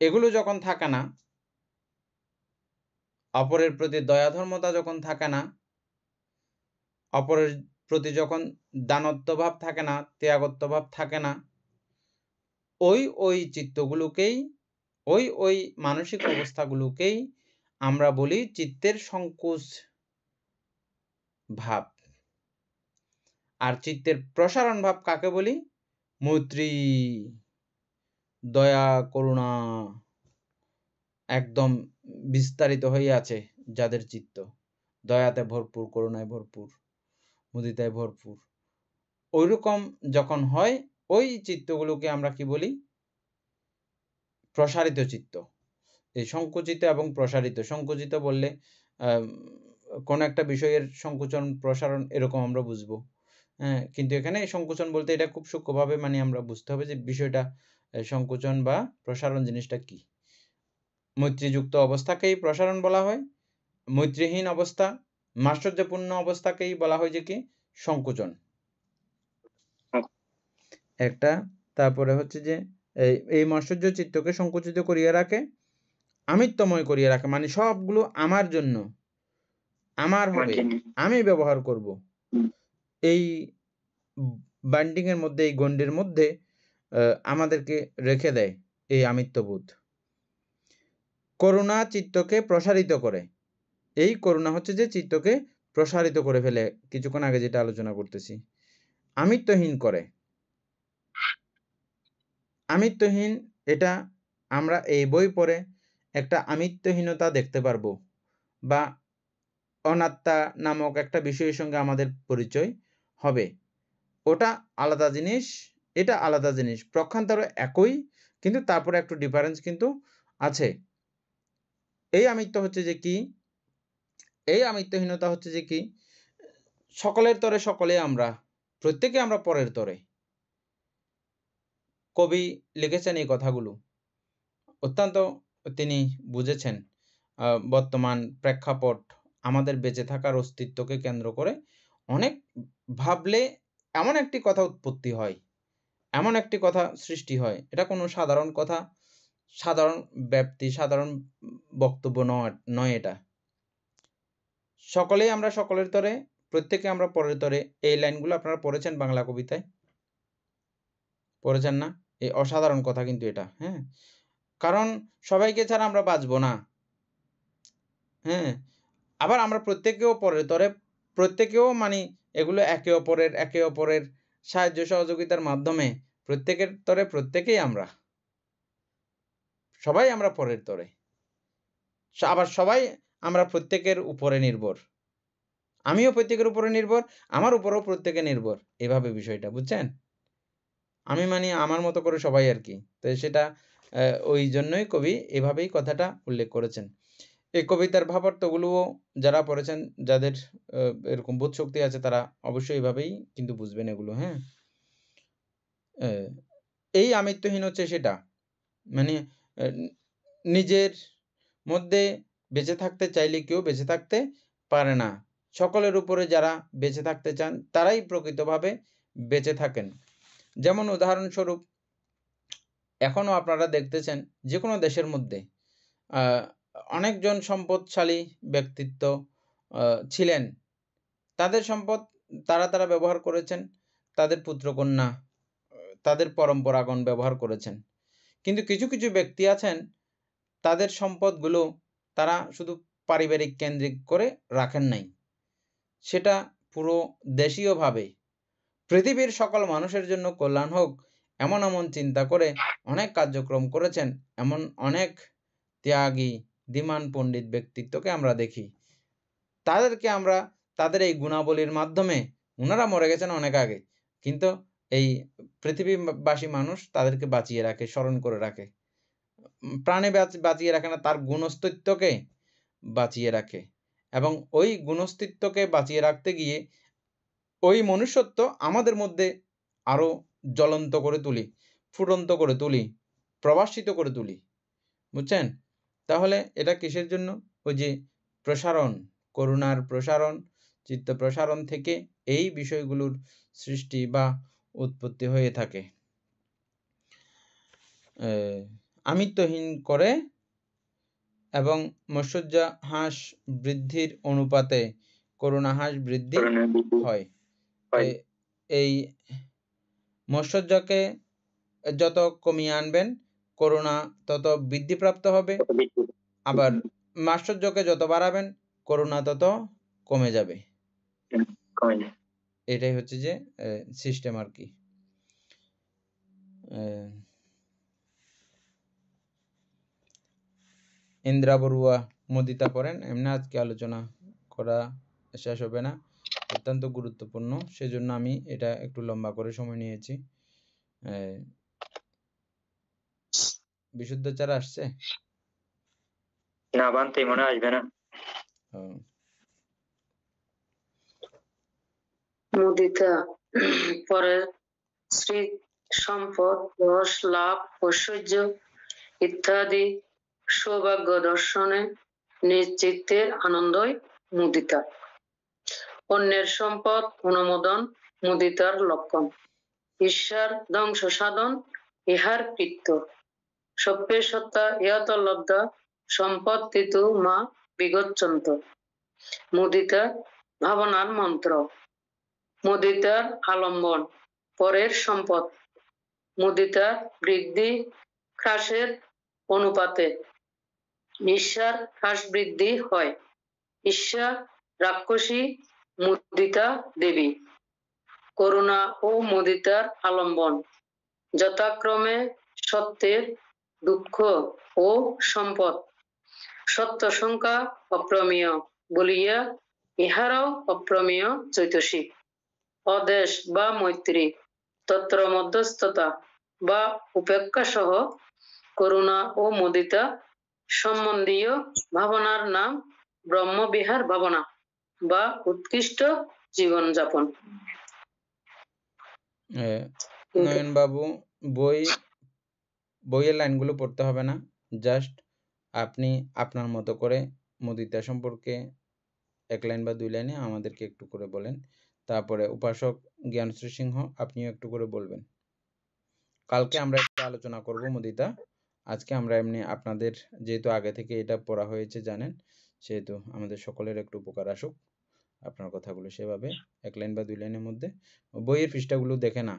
এগুলো যখন থাকে না, অপরের প্রতি দয়া ধর্মতা যখন থাকে না, অপরের প্রতি যখন দানত্বভাব থাকে না, ত্যাগত্বভাব থাকে না, ওই চিত্তগুলোকেই, ওই মানসিক অবস্থাগুলোকেই আমরা বলি চিত্তের সংকোচ ভাব। আর চিত্তের প্রসারণ ভাব কাকে বলি? মৈত্রী, দয়া, করুণা একদম বিস্তারিত হয়ে আছে যাদের চিত্ত, দয়াতে ভরপুর, করুণায় ভরপুর, মুদিতায় ভরপুর, ওইরকম যখন হয় ওই চিত্তগুলোকে আমরা কি বলি? প্রসারিত চিত্ত। এই সংকুচিত এবং প্রসারিত, সংকুচিত বললে কোন একটা বিষয়ের সংকোচন প্রসারণ এরকম আমরা বুঝবো, হ্যাঁ, কিন্তু এখানে সংকোচন বলতে এটা খুব সূক্ষ্মভাবে মানে আমরা বুঝতে হবে যে বিষয়টা সংকোচন বা প্রসারণ জিনিসটা কি। মৈত্রীযুক্ত অবস্থাকেই প্রসারণ বলা হয়, মৈত্রীহীন অবস্থা, মাশ্চর্যপূর্ণ অবস্থাকেই বলা হয় যে কি? সংকোচন একটা। তারপরে হচ্ছে যে এই মাশ্চর্য চিত্তকে সংকুচিত করিয়া রাখে, আমিত্বময় করিয়া রাখে, মানে সবগুলো আমার জন্য, আমার হবে, আমি ব্যবহার করব, এই বান্ডিং এর মধ্যে, এই গণ্ডির মধ্যে আমাদেরকে রেখে দেয় এই আমিত্ববোধ। করুণা চিত্তকে প্রসারিত করে, এই করুণা হচ্ছে যে চিত্তকে প্রসারিত করে ফেলে, কিছুক্ষণ আগে যেটা আলোচনা করতেছি। আমিত্বহীন করে, আমিত্বহীন, এটা আমরা এই বই পড়ে একটা আমিত্বহীনতা দেখতে পারবো, বা অনাত্মা নামক একটা বিষয়ের সঙ্গে আমাদের পরিচয় হবে। ওটা আলাদা জিনিস, এটা আলাদা জিনিস, প্রক্ষান্তরে একই, কিন্তু তারপরে একটু ডিফারেন্স কিন্তু আছে। এই আমিত্ব হচ্ছে যে কি? এই আমিত্বহীনতা হচ্ছে যে কি? সকলের তরে সকলে আমরা, প্রত্যেকে আমরা পরের তরে। কবি লিখেছেন এই কথাগুলো, অত্যন্ত তিনি বুঝেছেন বর্তমান প্রেক্ষাপট, আমাদের বেঁচে থাকার অস্তিত্বকে কেন্দ্র করে অনেক ভাবলে এমন একটি কথা উৎপত্তি হয়, এমন একটি কথা সৃষ্টি হয়। এটা কোনো সাধারণ কথা, সাধারণ ব্যাপ্তি, সাধারণ বক্তব্য নয়। এটা সকলেই আমরা সকলের তরে, প্রত্যেকে আমরা পরের তরে। এই লাইনগুলো আপনারা পড়েছেন বাংলা কবিতায়, পড়েছেন না? এই অসাধারণ কথা কিন্তু এটা, হ্যাঁ, কারণ সবাইকে ছাড়া আমরা বাঁচবো না, হ্যাঁ। আবার আমরা প্রত্যেকেও পরের তরে, প্রত্যেকেও মানে এগুলো একে অপরের সাহায্য সহযোগিতার মাধ্যমে প্রত্যেকের তরে প্রত্যেকেই আমরা, সবাই আমরা পরের তরে, আবার সবাই আমরা প্রত্যেকের উপরে নির্ভর। আমিও প্রত্যেকের উপরে নির্ভর, আমার উপরেও প্রত্যেকে নির্ভর, এভাবে বিষয়টা বুঝছেন? আমি মানে আমার মতো করে সবাই আর কি। তো সেটা ওই জন্যই কবি এভাবেই কথাটা উল্লেখ করেছেন। এই কবিতার ভাবার্থগুলোও যারা পড়েছেন, যাদের এরকম বোধ শক্তি আছে, তারা অবশ্যই এভাবেই কিন্তু বুঝবেন এগুলো, হ্যাঁ। এই আমিত্বহীন হচ্ছে সেটা, মানে নিজের মধ্যে বেঁচে থাকতে চাইলে কেউ বেঁচে থাকতে পারে না। সকলের উপরে যারা বেঁচে থাকতে চান তারাই প্রকৃতভাবে বেঁচে থাকেন। যেমন উদাহরণস্বরূপ, এখনো আপনারা দেখতেছেন যে কোনো দেশের মধ্যে অনেকজন সম্পদশালী ব্যক্তিত্ব ছিলেন, তাদের সম্পদ তারা ব্যবহার করেছেন, তাদের পুত্রকন্যা, তাদের পরম্পরাগণ ব্যবহার করেছেন। কিন্তু কিছু কিছু ব্যক্তি আছেন, তাদের সম্পদগুলো তারা শুধু পারিবারিক কেন্দ্রিক করে রাখেন নাই, সেটা পুরো দেশীয়ভাবে পৃথিবীর সকল মানুষের জন্য কল্যাণ হোক এমন এমন চিন্তা করে অনেক কার্যক্রম করেছেন। এমন অনেক ত্যাগী ধীমান পণ্ডিত ব্যক্তিত্বকে আমরা দেখি, তাদেরকে আমরা তাদের এই গুণাবলীর মাধ্যমে, ওনারা মরে গেছেন অনেক আগে, কিন্তু এই পৃথিবীবাসী মানুষ তাদেরকে বাঁচিয়ে রাখে, স্মরণ করে রাখে, প্রাণে বাঁচিয়ে রাখে না, তার গুণস্তিত্বকে বাঁচিয়ে রাখে। এবং ওই গুণস্তিত্বকে বাঁচিয়ে রাখতে গিয়ে ওই মনুষ্যত্ব আমাদের মধ্যে আরো জ্বলন্ত করে তুলি, ফুটন্ত করে তুলি, প্রবাসিত করে তুলি, বুঝছেন? তাহলে এটা কিসের জন্য? ওই যে প্রসারণ, করুণার প্রসারণ, চিত্ত প্রসারণ থেকে এই বিষয়গুলোর সৃষ্টি বা উৎপত্তি হয়ে থাকে। আমিত্বহীন করে এবং মৌসুজ্জা হ্রাস বৃদ্ধির অনুপাতে করুণা হ্রাস বৃদ্ধি হয়। এই মৌসুজ্জাকে যত কমিয়ে আনবেন, করুণা তত বৃদ্ধিপ্রাপ্ত হবে, আবার মাশ্চর্যকে যত বাড়াবেন, করুণা তত কমে যাবে। এটাই হচ্ছে যে সিস্টেম আর কি। ইন্দ্রা বড়ুয়া মুদিতা পড়েন, এমনি আজকে আলোচনা করা শেষ হবে না, অত্যন্ত গুরুত্বপূর্ণ, সেজন্য আমি এটা একটু লম্বা করে সময় নিয়েছি। বিশুদ্ধ চারা আসছে না বানতে মনে আসবে না। মুদিতা পরে শ্রী সম্পদ, যশ, লাভ, ঐশ্বর্য ইত্যাদি সৌভাগ্য দর্শনে নিজ চিত্তের আনন্দই মুদিতা। অন্যের সম্পদ অনুমোদন মুদিতার লক্ষণ। ঈশ্বর ধ্বংস সাধন ইহার কৃত্য। সভ্যে সত্তা ইহত লব্ধা সম্পত্তিতু মা বিগচ্ছন্ত। মুদিতা ভাবনার মন্ত্র। মুদিতার আলম্বন পরের সম্পদ। মুদিতা বৃদ্ধি হ্রাসের অনুপাতে ঈর্ষার হ্রাস বৃদ্ধি হয়। ঈর্ষা রাক্ষসী, মুদিতা দেবী। করুণা ও মুদিতার আলম্বন যথাক্রমে সত্যের, দুঃখ ও সম্পদ। সত্য সংখ্যা অপ্রমেয় বলিয়া ইহারাও অপ্রমেয় চৈতসিক। অদেশ বা মৈত্রী, তত্র মধ্যস্থতা বা উপেক্ষা সহ করুণা ও মুদিতা সম্বন্ধীয় ভাবনার নাম ব্রহ্মবিহার ভাবনা বা উৎকৃষ্ট জীবনযাপন। নয়ন বাবু, বইয়ের লাইনগুলো পড়তে হবে না, জাস্ট আপনি আপনার মতো করে মুদিতা সম্পর্কে এক লাইন বা 2 লাইনে আমাদেরকে একটু করে বলেন। তারপরে উপাসক জ্ঞানশ্রী সিংহ, আপনিও একটু করে বলবেন। কালকে আমরা একটা আলোচনা করব মুদিতা, আজকে আমরা এমনি আপনাদের যেহেতু আগে থেকে এটা পড়া হয়েছে জানেন, সেহেতু আমাদের সকলের একটু উপকার আসুক আপনার কথাগুলো সেভাবে 1 লাইন বা 2 লাইনের মধ্যে। বইয়ের পৃষ্ঠাগুলো দেখে না,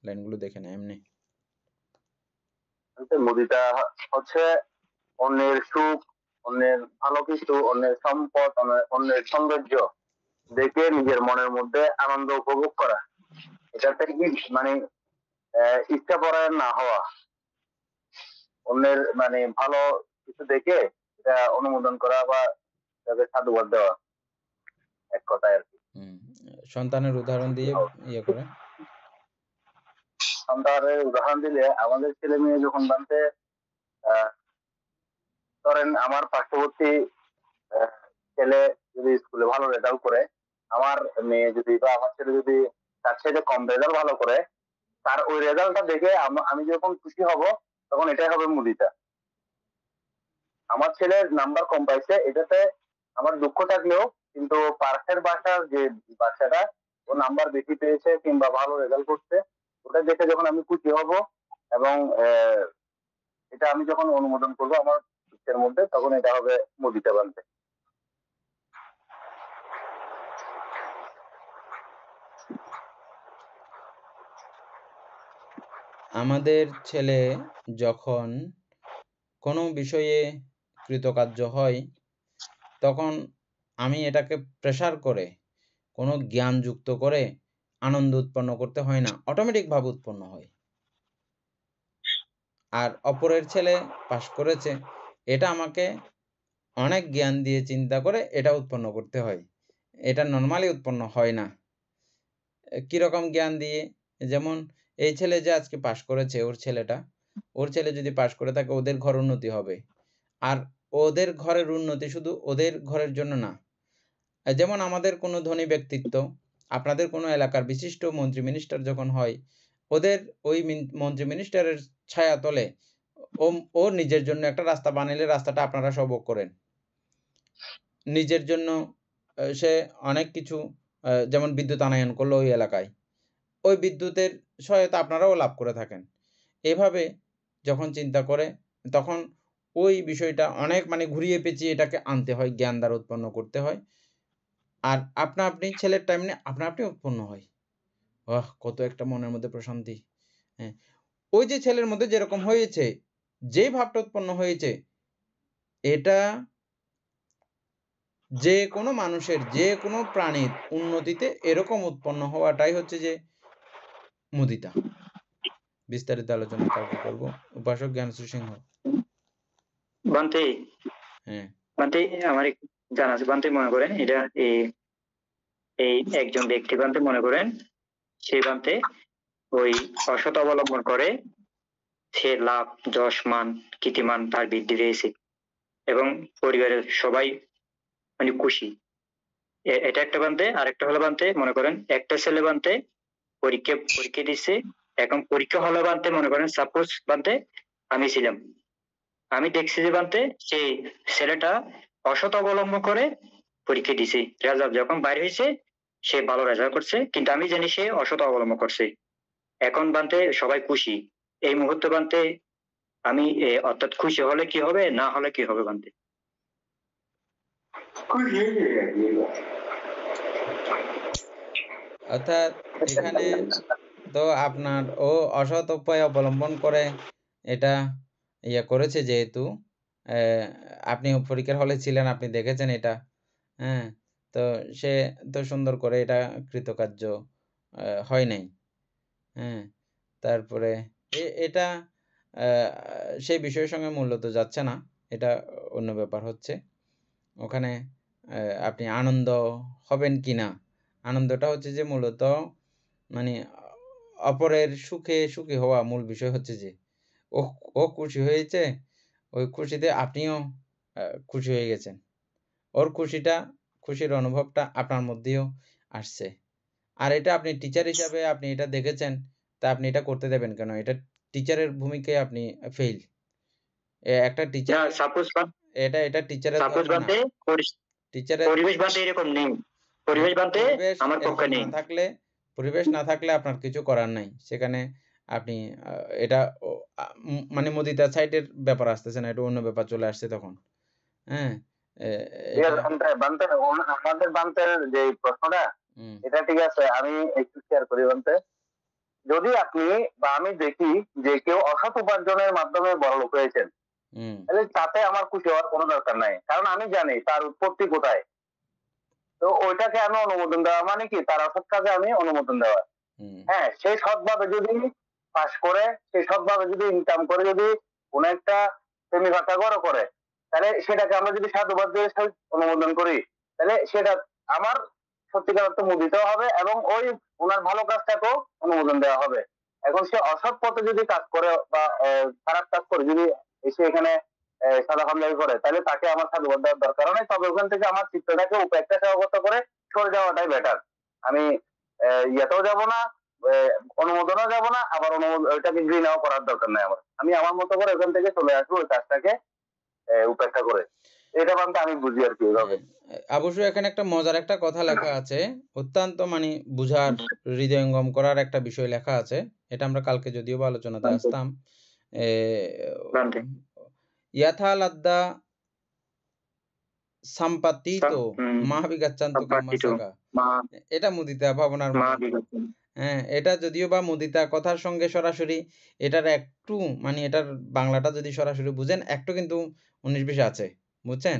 লাইনগুলো দেখে না, এমনি। মুদিতা হচ্ছে অন্যের সুখ, অন্যের ভালো কিছু, অন্যের সম্পদ, অন্যের সৌন্দর্য দেখে নিজের মনের মধ্যে আনন্দ উপভোগ করা। এটাতে কি মানে ইচ্ছা পরায়ণ না হওয়া, অন্যের মানে ভালো কিছু দেখে এটা অনুমোদন করা বা তাদের সাধুবাদ দেওয়া, এক কথায় আর কি। সন্তানের উদাহরণ দিয়ে ইয়ে করে। সন্তানের উদাহরণ দিলে আমাদের ছেলে মেয়ে যখন জানতে ধরেন আমার পার্শ্ববর্তী ছেলে যদি স্কুলে ভালো রেজাল্ট করে, আমার মেয়ে যদি বা আমার ছেলে যদি তার ছেলে কম রেজাল্ট ভালো করে, তার ওই রেজাল্টটা দেখে আমি যখন খুশি হব তখন এটাই হবে মুদিতা। আমার ছেলের নাম্বার কম পাইছে এটাতে আমার দুঃখ থাকলেও কিন্তু পার্থের বাসার যে বাচ্চাটা ও নাম্বার বেশি পেয়েছে কিংবা ভালো রেজাল্ট করছে, ওটা দেখে যখন আমি খুশি হব এবং এটা আমি যখন অনুমোদন করবো আমার চিত্তের মধ্যে, তখন এটা হবে মুদিতা বানতে। আমাদের ছেলে যখন কোনো বিষয়ে কৃতকার্য হয়, তখন আমি এটাকে প্রেসার করে কোনো জ্ঞান যুক্ত করে আনন্দ উৎপন্ন করতে হয় না, অটোমেটিকভাবে উৎপন্ন হয়। আর অপরের ছেলে পাস করেছে, এটা আমাকে অনেক জ্ঞান দিয়ে চিন্তা করে এটা উৎপন্ন করতে হয়, এটা নর্মালি উৎপন্ন হয় না। কিরকম জ্ঞান দিয়ে? যেমন এই ছেলে যে আজকে পাস করেছে, ওর ছেলে যদি পাস করে থাকে ওদের ঘর উন্নতি হবে, আর ওদের ঘরের উন্নতি শুধু ওদের ঘরের জন্য না। যেমন আমাদের কোনো ধনী ব্যক্তিত্ব, আপনাদের কোনো এলাকার বিশিষ্ট মন্ত্রী মিনিস্টার যখন হয়, ওদের ওই মন্ত্রী মিনিস্টারের ছায়া তলে ও নিজের জন্য একটা রাস্তা বানাইলে রাস্তাটা আপনারা সব করেন। নিজের জন্য সে অনেক কিছু, যেমন বিদ্যুৎ আনয়ন করলো ওই এলাকায়, ওই বিদ্যুতের সহায়তা আপনারাও লাভ করে থাকেন। এভাবে যখন চিন্তা করে তখন ওই বিষয়টা অনেক মানে ঘুরিয়ে পেঁচিয়ে এটাকে আনতে হয়, জ্ঞান দ্বারা উৎপন্ন করতে হয়। আর আপনি ছেলের টাইমে আপনি উৎপন্ন হয়, বাহ কত একটা মনের মধ্যে প্রশান্তি। হ্যাঁ, ওই যে ছেলের মধ্যে যেরকম হয়েছে, যে ভাবটা উৎপন্ন হয়েছে, এটা যে কোনো মানুষের, যে কোনো প্রাণীর উন্নতিতে এরকম উৎপন্ন হওয়াটাই হচ্ছে যে মুদিতা। বিস্তারিত আলোচনা কালকে করব। উপাসক জ্ঞানশ্রী সিংহ। বান্তে হ্যাঁ বান্তে আমার একটু জানা আছে। বান্তে মনে করেন এটা এই একজন ব্যক্তি বান্তে মনে করেন সেই বান্তে ওই অসৎ অবলম্বন করে সে লাভ, যশ, মান, কীর্তিমান তার বৃদ্ধি পেয়েছে এবং পরিবারের সবাই মানে খুশি। এটা একটা বান্তে। আরেকটা হলো বান্তে মনে করেন একটা ছেলে বান্তে পরীক্ষা দিচ্ছে, এখন পরীক্ষা হলো বান্তে মনে করেন সাপোজ বান্তে আমি ছিলাম, আমি দেখছি যে বান্তে সেই ছেলেটা অসৎ অবলম্বন করে পরীক্ষা দিছে, রেজাল্ট যখন বাইরে হয়েছে সে ভালো রেজাল্ট করছে, কিন্তু আমি জানি সে অসৎ অবলম্বন করছে। এখন বান্তে সবাই খুশি। এই মুহূর্তে বান্তে আমি অর্থাৎ খুশি হলে কি হবে, না হলে কি হবে বান্তে? অর্থাৎ এখানে তো আপনার ও অসৎ উপায় অবলম্বন করে এটা করেছে, যেহেতু আপনি পরীক্ষার হলে ছিলেন, আপনি দেখেছেন এটা, হ্যাঁ, তো সে তো সুন্দর করে এটা কৃতকার্য হয় নাই, হ্যাঁ। তারপরে এটা সেই বিষয়ের সঙ্গে মূলত যাচ্ছে না, এটা অন্য ব্যাপার হচ্ছে। ওখানে আপনি আনন্দ হবেন কি না, আনন্দটা হচ্ছে যে মূলত মানে অপরের সুখে সুখী হওয়া মূল বিষয় হচ্ছে যে ও খুশি হয়েছে, ওই খুশিতে আপনিও খুশি হয়ে গেছেন, ওর খুশির অনুভবটা আপনার মধ্যেও আসছে। আর এটা আপনি টিচার হিসাবে আপনি এটা দেখেছেন, তা আপনি এটা করতে দেবেন কেন? এটা টিচারের ভূমিকায় আপনি ফেল। একটা টিচার এটা টিচারের ধর্ম না। টিচারের পরিবেশ বাদে এরকম নেই, পরিবেশ বাদে আমার পক্ষে নেই। পরিবেশ না থাকলে আপনার কিছু করার নাই, সেখানে আপনি এটা মানে মুদিতা সাইটের ব্যাপার আসতেছে না, এটা অন্য ব্যাপার চলে আসছে তখন, হ্যাঁ। আমাদের বান্তের যে প্রশ্নটা, এটা ঠিক আছে, আমি একটু শেয়ার করি বান্তে। যদি আপনি বা আমি দেখি যে কেউ অসৎ উপার্জনের মাধ্যমে বড়লোক হয়েছেন, তাহলে তাতে আমার খুশি হওয়ার কোনো দরকার নাই, কারণ আমি জানি তার উৎপত্তি কোথায়। তো ওইটাকে আমি অনুমোদন দেওয়া মানে কি, তার অসৎ কাজে আমি অনুমোদন দেওয়া। হ্যাঁ, সেই সৎভাবে যদি পাস করে, সেই সৎভাবে যদি ইনকাম করে, যদি কোন একটা শ্রেণী ভাষাগড় করে, তাহলে সেটাকে আমরা যদি সাধুবাদ দিয়ে অনুমোদন করি, তাহলে সেটা আমার সত্যিকার অর্থে মুদিতেও হবে এবং ওই ওনার ভালো কাজটাকেও অনুমোদন দেওয়া হবে। এখন সে অসৎ পথে যদি কাজ করে বা খারাপ কাজ করে যদি এসে এখানে সাদা খামদারি করে, তাহলে তাকে আমার সাধুবাদ দেওয়ার দরকার নেই। তবে ওখান থেকে আমার চিত্রটাকে উপেক্ষা সহগত করে সরে যাওয়াটাই বেটার। আমি ইয়েতেও যাব না, অনুমোদনও যাব না, আবার ওইটাকে ঘৃণাও করার দরকার নাই আমার। আমি আমার মতো করে ওখান থেকে চলে আসবো ওই কাজটাকে উপেক্ষা করে। এটা বানতে আমি বুঝি আর কি এইভাবে। অবশ্যই এখানে একটা মজার একটা কথা লেখা আছে, অত্যন্ত মানে বুঝার, হৃদয়ঙ্গম করার একটা বিষয় লেখা আছে। এটা আমরা কালকে যদিও বা আলোচনাতে আসতাম। ইয়াথালাদ্দা সাম্পাতিতো মহাবিগাচ্ছান্তু কাম্মাসাকা, এটা মুদিতা ভাবনার। হ্যাঁ, এটা যদিও বা মুদিতা কথার সঙ্গে সরাসরি এটার একটু মানে এটার বাংলাটা যদি সরাসরি বুঝেন একটু কিন্তু 19-20 আছে, বুঝছেন?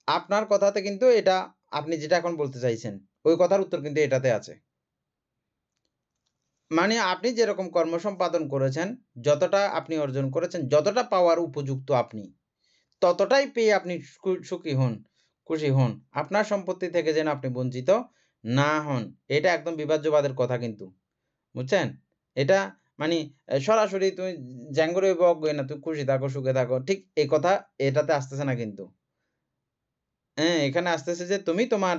আপনার কথাতে কিন্তু এটা আপনি যেটা এখন বলতে চাইছেন ওই কথার উত্তর কিন্তু এটাতে আছে। মানে আপনি যেরকম কর্ম সম্পাদন করেছেন, যতটা আপনি অর্জন করেছেন, যতটা পাওয়ার উপযুক্ত আপনি, ততটাই পেয়ে আপনি সুখী হন, খুশি হন। আপনার সম্পত্তি থেকে যেন আপনি বঞ্চিত না হন। এটা একদম বিভাজ্যবাদের কথা কিন্তু, বুঝছেন? এটা মানে সরাসরি তুমি জ্যাঙ্গরে বক না, তুমি খুশি থাকো, সুখে থাকো, ঠিক এই কথা এটাতে আসতেছে না কিন্তু। হ্যাঁ, এখানে আসতেছে যে তুমি তোমার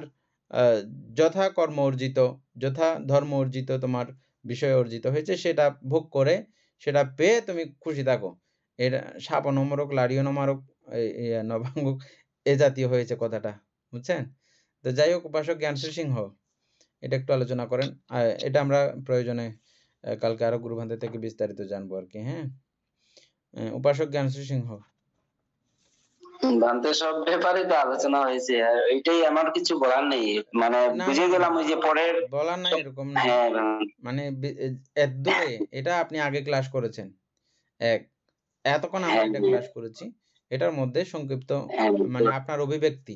যথা কর্ম অর্জিত, যথা ধর্ম অর্জিত, তোমার বিষয় অর্জিত হয়েছে সেটা ভোগ করে, সেটা পেয়ে তুমি খুশি থাকো। এটা সাপ নমরক লাড়িও নমারক নবাঙ্গুক এ জাতীয় হয়েছে কথাটা, বুঝছেন? তো যাই হোক, উপাসক জ্ঞানশ্রী সিংহ এটা একটু আলোচনা করেন। এটা আমরা প্রয়োজনে কালকে আরো গুরুভান্তে থেকে বিস্তারিত জানবো আর কি। হ্যাঁ, উপাসক জ্ঞানশ্রী সিংহ। ভান্তে সব ব্যাপারে তো আলোচনা হয়েছে, আর এইটাই আমার কিছু বলার নেই, মানে বুঝে গেলাম ওই যে পরের বলার নাই এরকম না, মানে দূরে এটা আপনি আগে ক্লাস করেছেন, এতক্ষণ আমরা এটা ক্লাস করেছি, এটার মধ্যে সংক্ষিপ্ত হ্যাঁ মানে আপনার অভিব্যক্তি।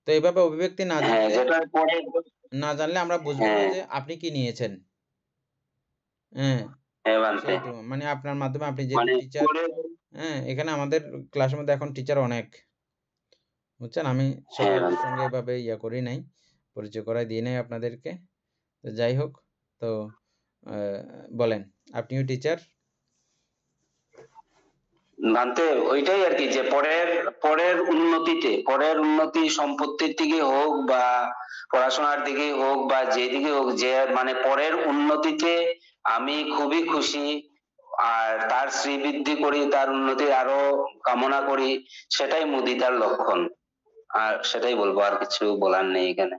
তো এভাবে অভিব্যক্তি না হ্যাঁ জানলে যেটা পরে আমরা বুঝবো না হ্যাঁ যে আপনি কি নিয়েছেন। হ্যাঁ, হ্যাঁ বানতে সেই তো মানে আপনার মাধ্যমে আপনি যেহেতু মানে টিচার, পরে হ্যাঁ, এখানে আমাদের ক্লাসের মধ্যে এখন টিচার অনেক, বুঝছেন? আমি হ্যাঁ সবার বানতে সঙ্গে এভাবে করি নাই, পরিচয় করায় দিই নাই আপনাদেরকে। তো যাই হোক, তো বলেন, আপনিও টিচার? মানতে ওইটাই আর কি, যে পরের উন্নতি সম্পত্তির দিকে হোক বা পড়াশোনার দিকে হোক বা যেদিকে হোক, যে মানে পরের উন্নতিতে আমি খুবই খুশি, আর তার শ্রীবৃদ্ধি করি, তার উন্নতি আরো কামনা করি, সেটাই মুদিতার লক্ষণ। আর সেটাই বলবো, আর কিছু বলার নেই এখানে।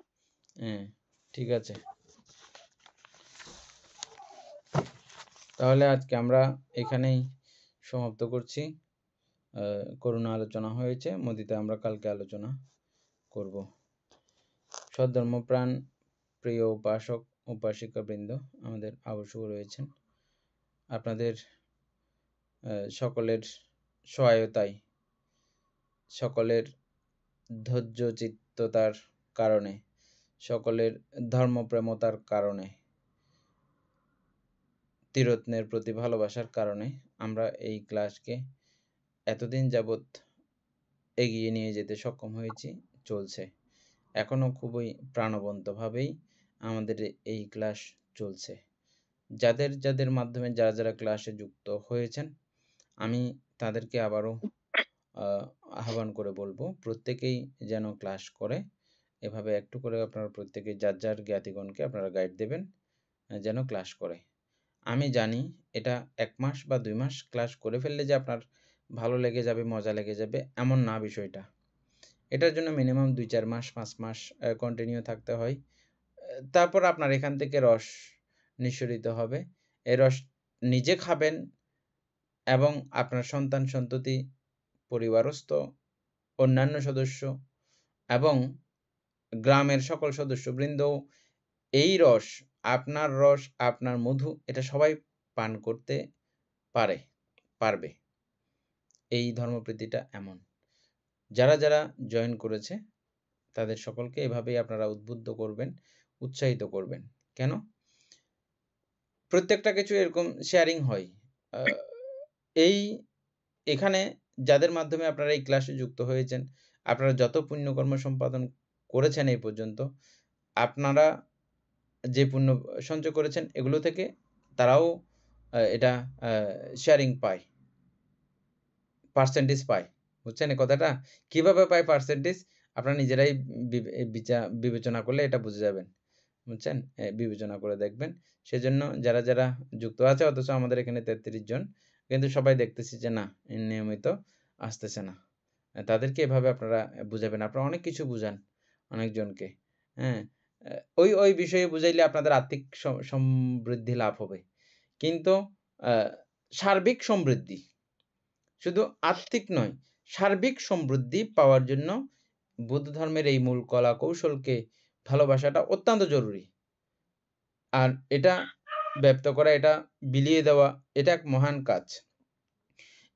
হ্যাঁ, ঠিক আছে। তাহলে আজকে আমরা এখানেই সমাপ্ত করছি। করুণা আলোচনা হয়েছে, মুদিতা আমরা কালকে আলোচনা করব। সদ্ধর্মপ্রাণ প্রিয় উপাসক উপাসিকাবৃন্দ আমাদের আবশ্যক রয়েছেন, আপনাদের সকলের সহায়তায়, সকলের ধৈর্য চিত্ততার কারণে, সকলের ধর্মপ্রেমতার কারণে, তীরত্নের প্রতি ভালোবাসার কারণে আমরা এই ক্লাসকে এতদিন যাবৎ এগিয়ে নিয়ে যেতে সক্ষম হয়েছি, চলছে। এখনো খুবই প্রাণবন্তভাবেই আমাদের এই ক্লাস চলছে। যাদের মাধ্যমে যারা ক্লাসে যুক্ত হয়েছেন, আমি তাদেরকে আবারও আহ্বান করে বলবো, প্রত্যেকেই যেন ক্লাস করে। এভাবে একটু করে আপনারা প্রত্যেকে যার জ্ঞাতিগণকে আপনারা গাইড দেবেন যেন ক্লাস করে। আমি জানি এটা 1 মাস বা 2 মাস ক্লাস করে ফেললে যে আপনার ভালো লেগে যাবে, মজা লেগে যাবে, এমন না বিষয়টা। এটার জন্য মিনিমাম 2-4 মাস 5 মাস কন্টিনিউ থাকতে হয়। তারপর আপনার এখান থেকে রস নিঃসরিত হবে। এই রস নিজে খাবেন এবং আপনার সন্তান সন্ততি, পরিবারস্থ অন্যান্য সদস্য এবং গ্রামের সকল সদস্যবৃন্দ এই রস, আপনার মধু, এটা সবাই পান করতে পারবে। এই ধর্মপ্রীতিটা এমন। যারা জয়েন করেছে তাদের সকলকে এভাবেই আপনারা উদ্বুদ্ধ করবেন, উৎসাহিত করবেন। কেন? প্রত্যেকটা কিছু এরকম শেয়ারিং হয়। এখানে যাদের মাধ্যমে আপনারা এই ক্লাসে যুক্ত হয়েছেন, আপনারা যত পুণ্যকর্ম সম্পাদন করেছেন এই পর্যন্ত, আপনারা যে পুণ্য সঞ্চয় করেছেন এগুলো থেকে তারাও এটা শেয়ারিং পায়, পার্সেন্টেজ পায়। বুঝছেন এই কথাটা? কিভাবে পায় পার্সেন্টেজ? আপনারা নিজেরাই বিবেচনা করলে এটা বুঝে যাবেন। বুঝছেন? বিবেচনা করে দেখবেন। সেজন্য যারা যুক্ত আছে, অথচ আমাদের এখানে 33 জন, কিন্তু সবাই দেখতেছি যে না, নিয়মিত আসতেছে না। তাদেরকে এভাবে আপনারা বুঝাবেন। আপনারা অনেক কিছু বুঝান অনেকজনকে। হ্যাঁ? ওই বিষয়ে বুঝাইলে আপনাদের আর্থিক সমৃদ্ধি লাভ হবে। কিন্তু সার্বিক সমৃদ্ধি, শুধু আর্থিক নয়, সার্বিক সমৃদ্ধি পাওয়ার জন্য বুদ্ধ ধর্মের এই মূল কলা কৌশলকে ভালোবাসাটা অত্যন্ত জরুরি। আর এটা ব্যক্ত করা, এটা বিলিয়ে দেওয়া, এটা এক মহান কাজ।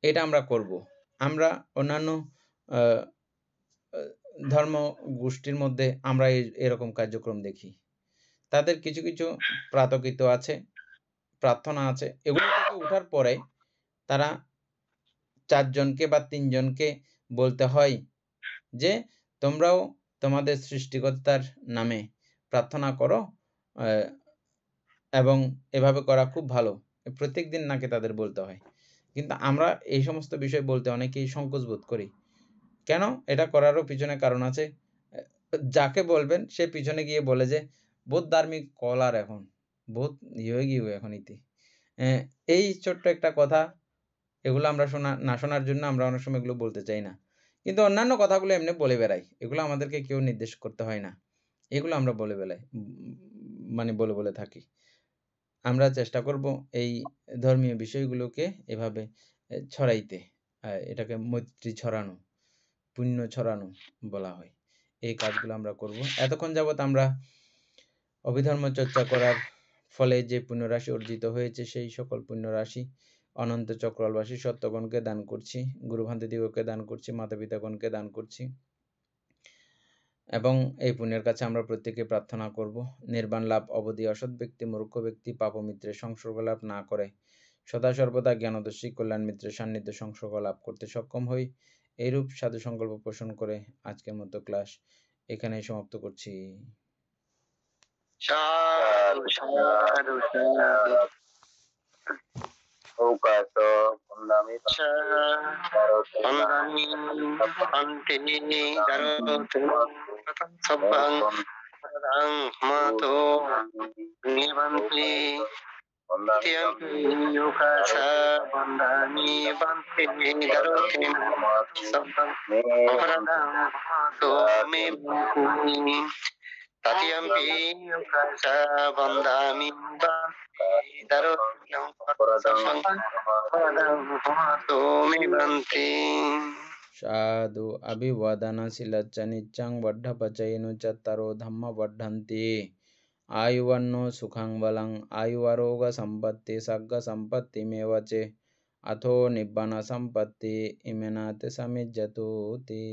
এটা আমরা করব। আমরা অন্যান্য ধর্ম গোষ্ঠীর মধ্যে আমরা এরকম কার্যক্রম দেখি। তাদের কিছু প্রাতকৃত আছে, প্রার্থনা আছে। এগুলো থেকে উঠার পরে তারা 4 জনকে বা 3 জনকে বলতে হয় যে তোমরাও তোমাদের সৃষ্টিকর্তার নামে প্রার্থনা করো, এবং এভাবে করা খুব ভালো। প্রত্যেকদিন নাকি তাদের বলতে হয়। কিন্তু আমরা এই সমস্ত বিষয় বলতে অনেকেই সংকোচ বোধ করি। কেন? এটা করারও পিছনে কারণ আছে। যাকে বলবেন সে পিছনে গিয়ে বলে যে বহুত ধার্মিক কলার এখন, বহুত হয়ে গিয়ে এখন ইতি। এই ছোট্ট একটা কথা, এগুলো আমরা শোনার জন্য আমরা অনেক সময় এগুলো বলতে চাই না। কিন্তু অন্যান্য কথাগুলো এমনি বলে বেড়াই। এগুলো আমাদেরকে কেউ নির্দেশ করতে হয় না। এগুলো আমরা বলে বেড়াই, মানে বলে থাকি। আমরা চেষ্টা করব এই ধর্মীয় বিষয়গুলোকে এভাবে ছড়াইতে। এটাকে মৈত্রী ছড়ানো, পুণ্য ছড়ানো বলা হয়। এই কাজগুলো আমরা করব। এতক্ষণ যাবৎ আমরা অভিধর্ম চর্চা করার ফলে যে পুণ্যরাশি অর্জিত হয়েছে, সেই সকল পুণ্যরাশি অনন্ত চক্রবাসী সত্যগণকে দান করছি, গুরুভান্তিদিগকে দান করছি, মাতা পিতাগণকে দান করছি। এবং এই পুণ্যের কাছে আমরা প্রত্যেকে প্রার্থনা করব নির্বাণ লাভ অবধি অসৎ ব্যক্তি, মূর্খ ব্যক্তি পাপ মিত্রের সংসর্গ লাভ না করে সদা সর্বদা জ্ঞানদর্শী কল্যাণ মিত্রের সান্নিধ্য সংসর্গ লাভ করতে সক্ষম হই। এইরূপ সাধু সংকল্প পোষণ করে আজকের মতো ক্লাস এখানেই সমাপ্ত করছি। সাধু সাধু সাধু ঔকাস বন্দামি বন্দামি অন্তিনি সব্বাং মাতো নিবন্তি ঔকাসা বন্দামি বন্তি দরোতি সব্বাং মাতো নিবন্তি তাতিয়াম্পি ঔকাসা বন্দামি বন্তি দরোতি साधु अभिवदनशीलच्च नित्यं वड्ढपचयनुचत्तरो धम्म वर्धन्ति आयुवन्नो सुखं बलं आयुवारोग संपत्ति सग्ग संपत्तिमेव च अथो निब्बन संपत्ति इमेनात समिज्जतुति।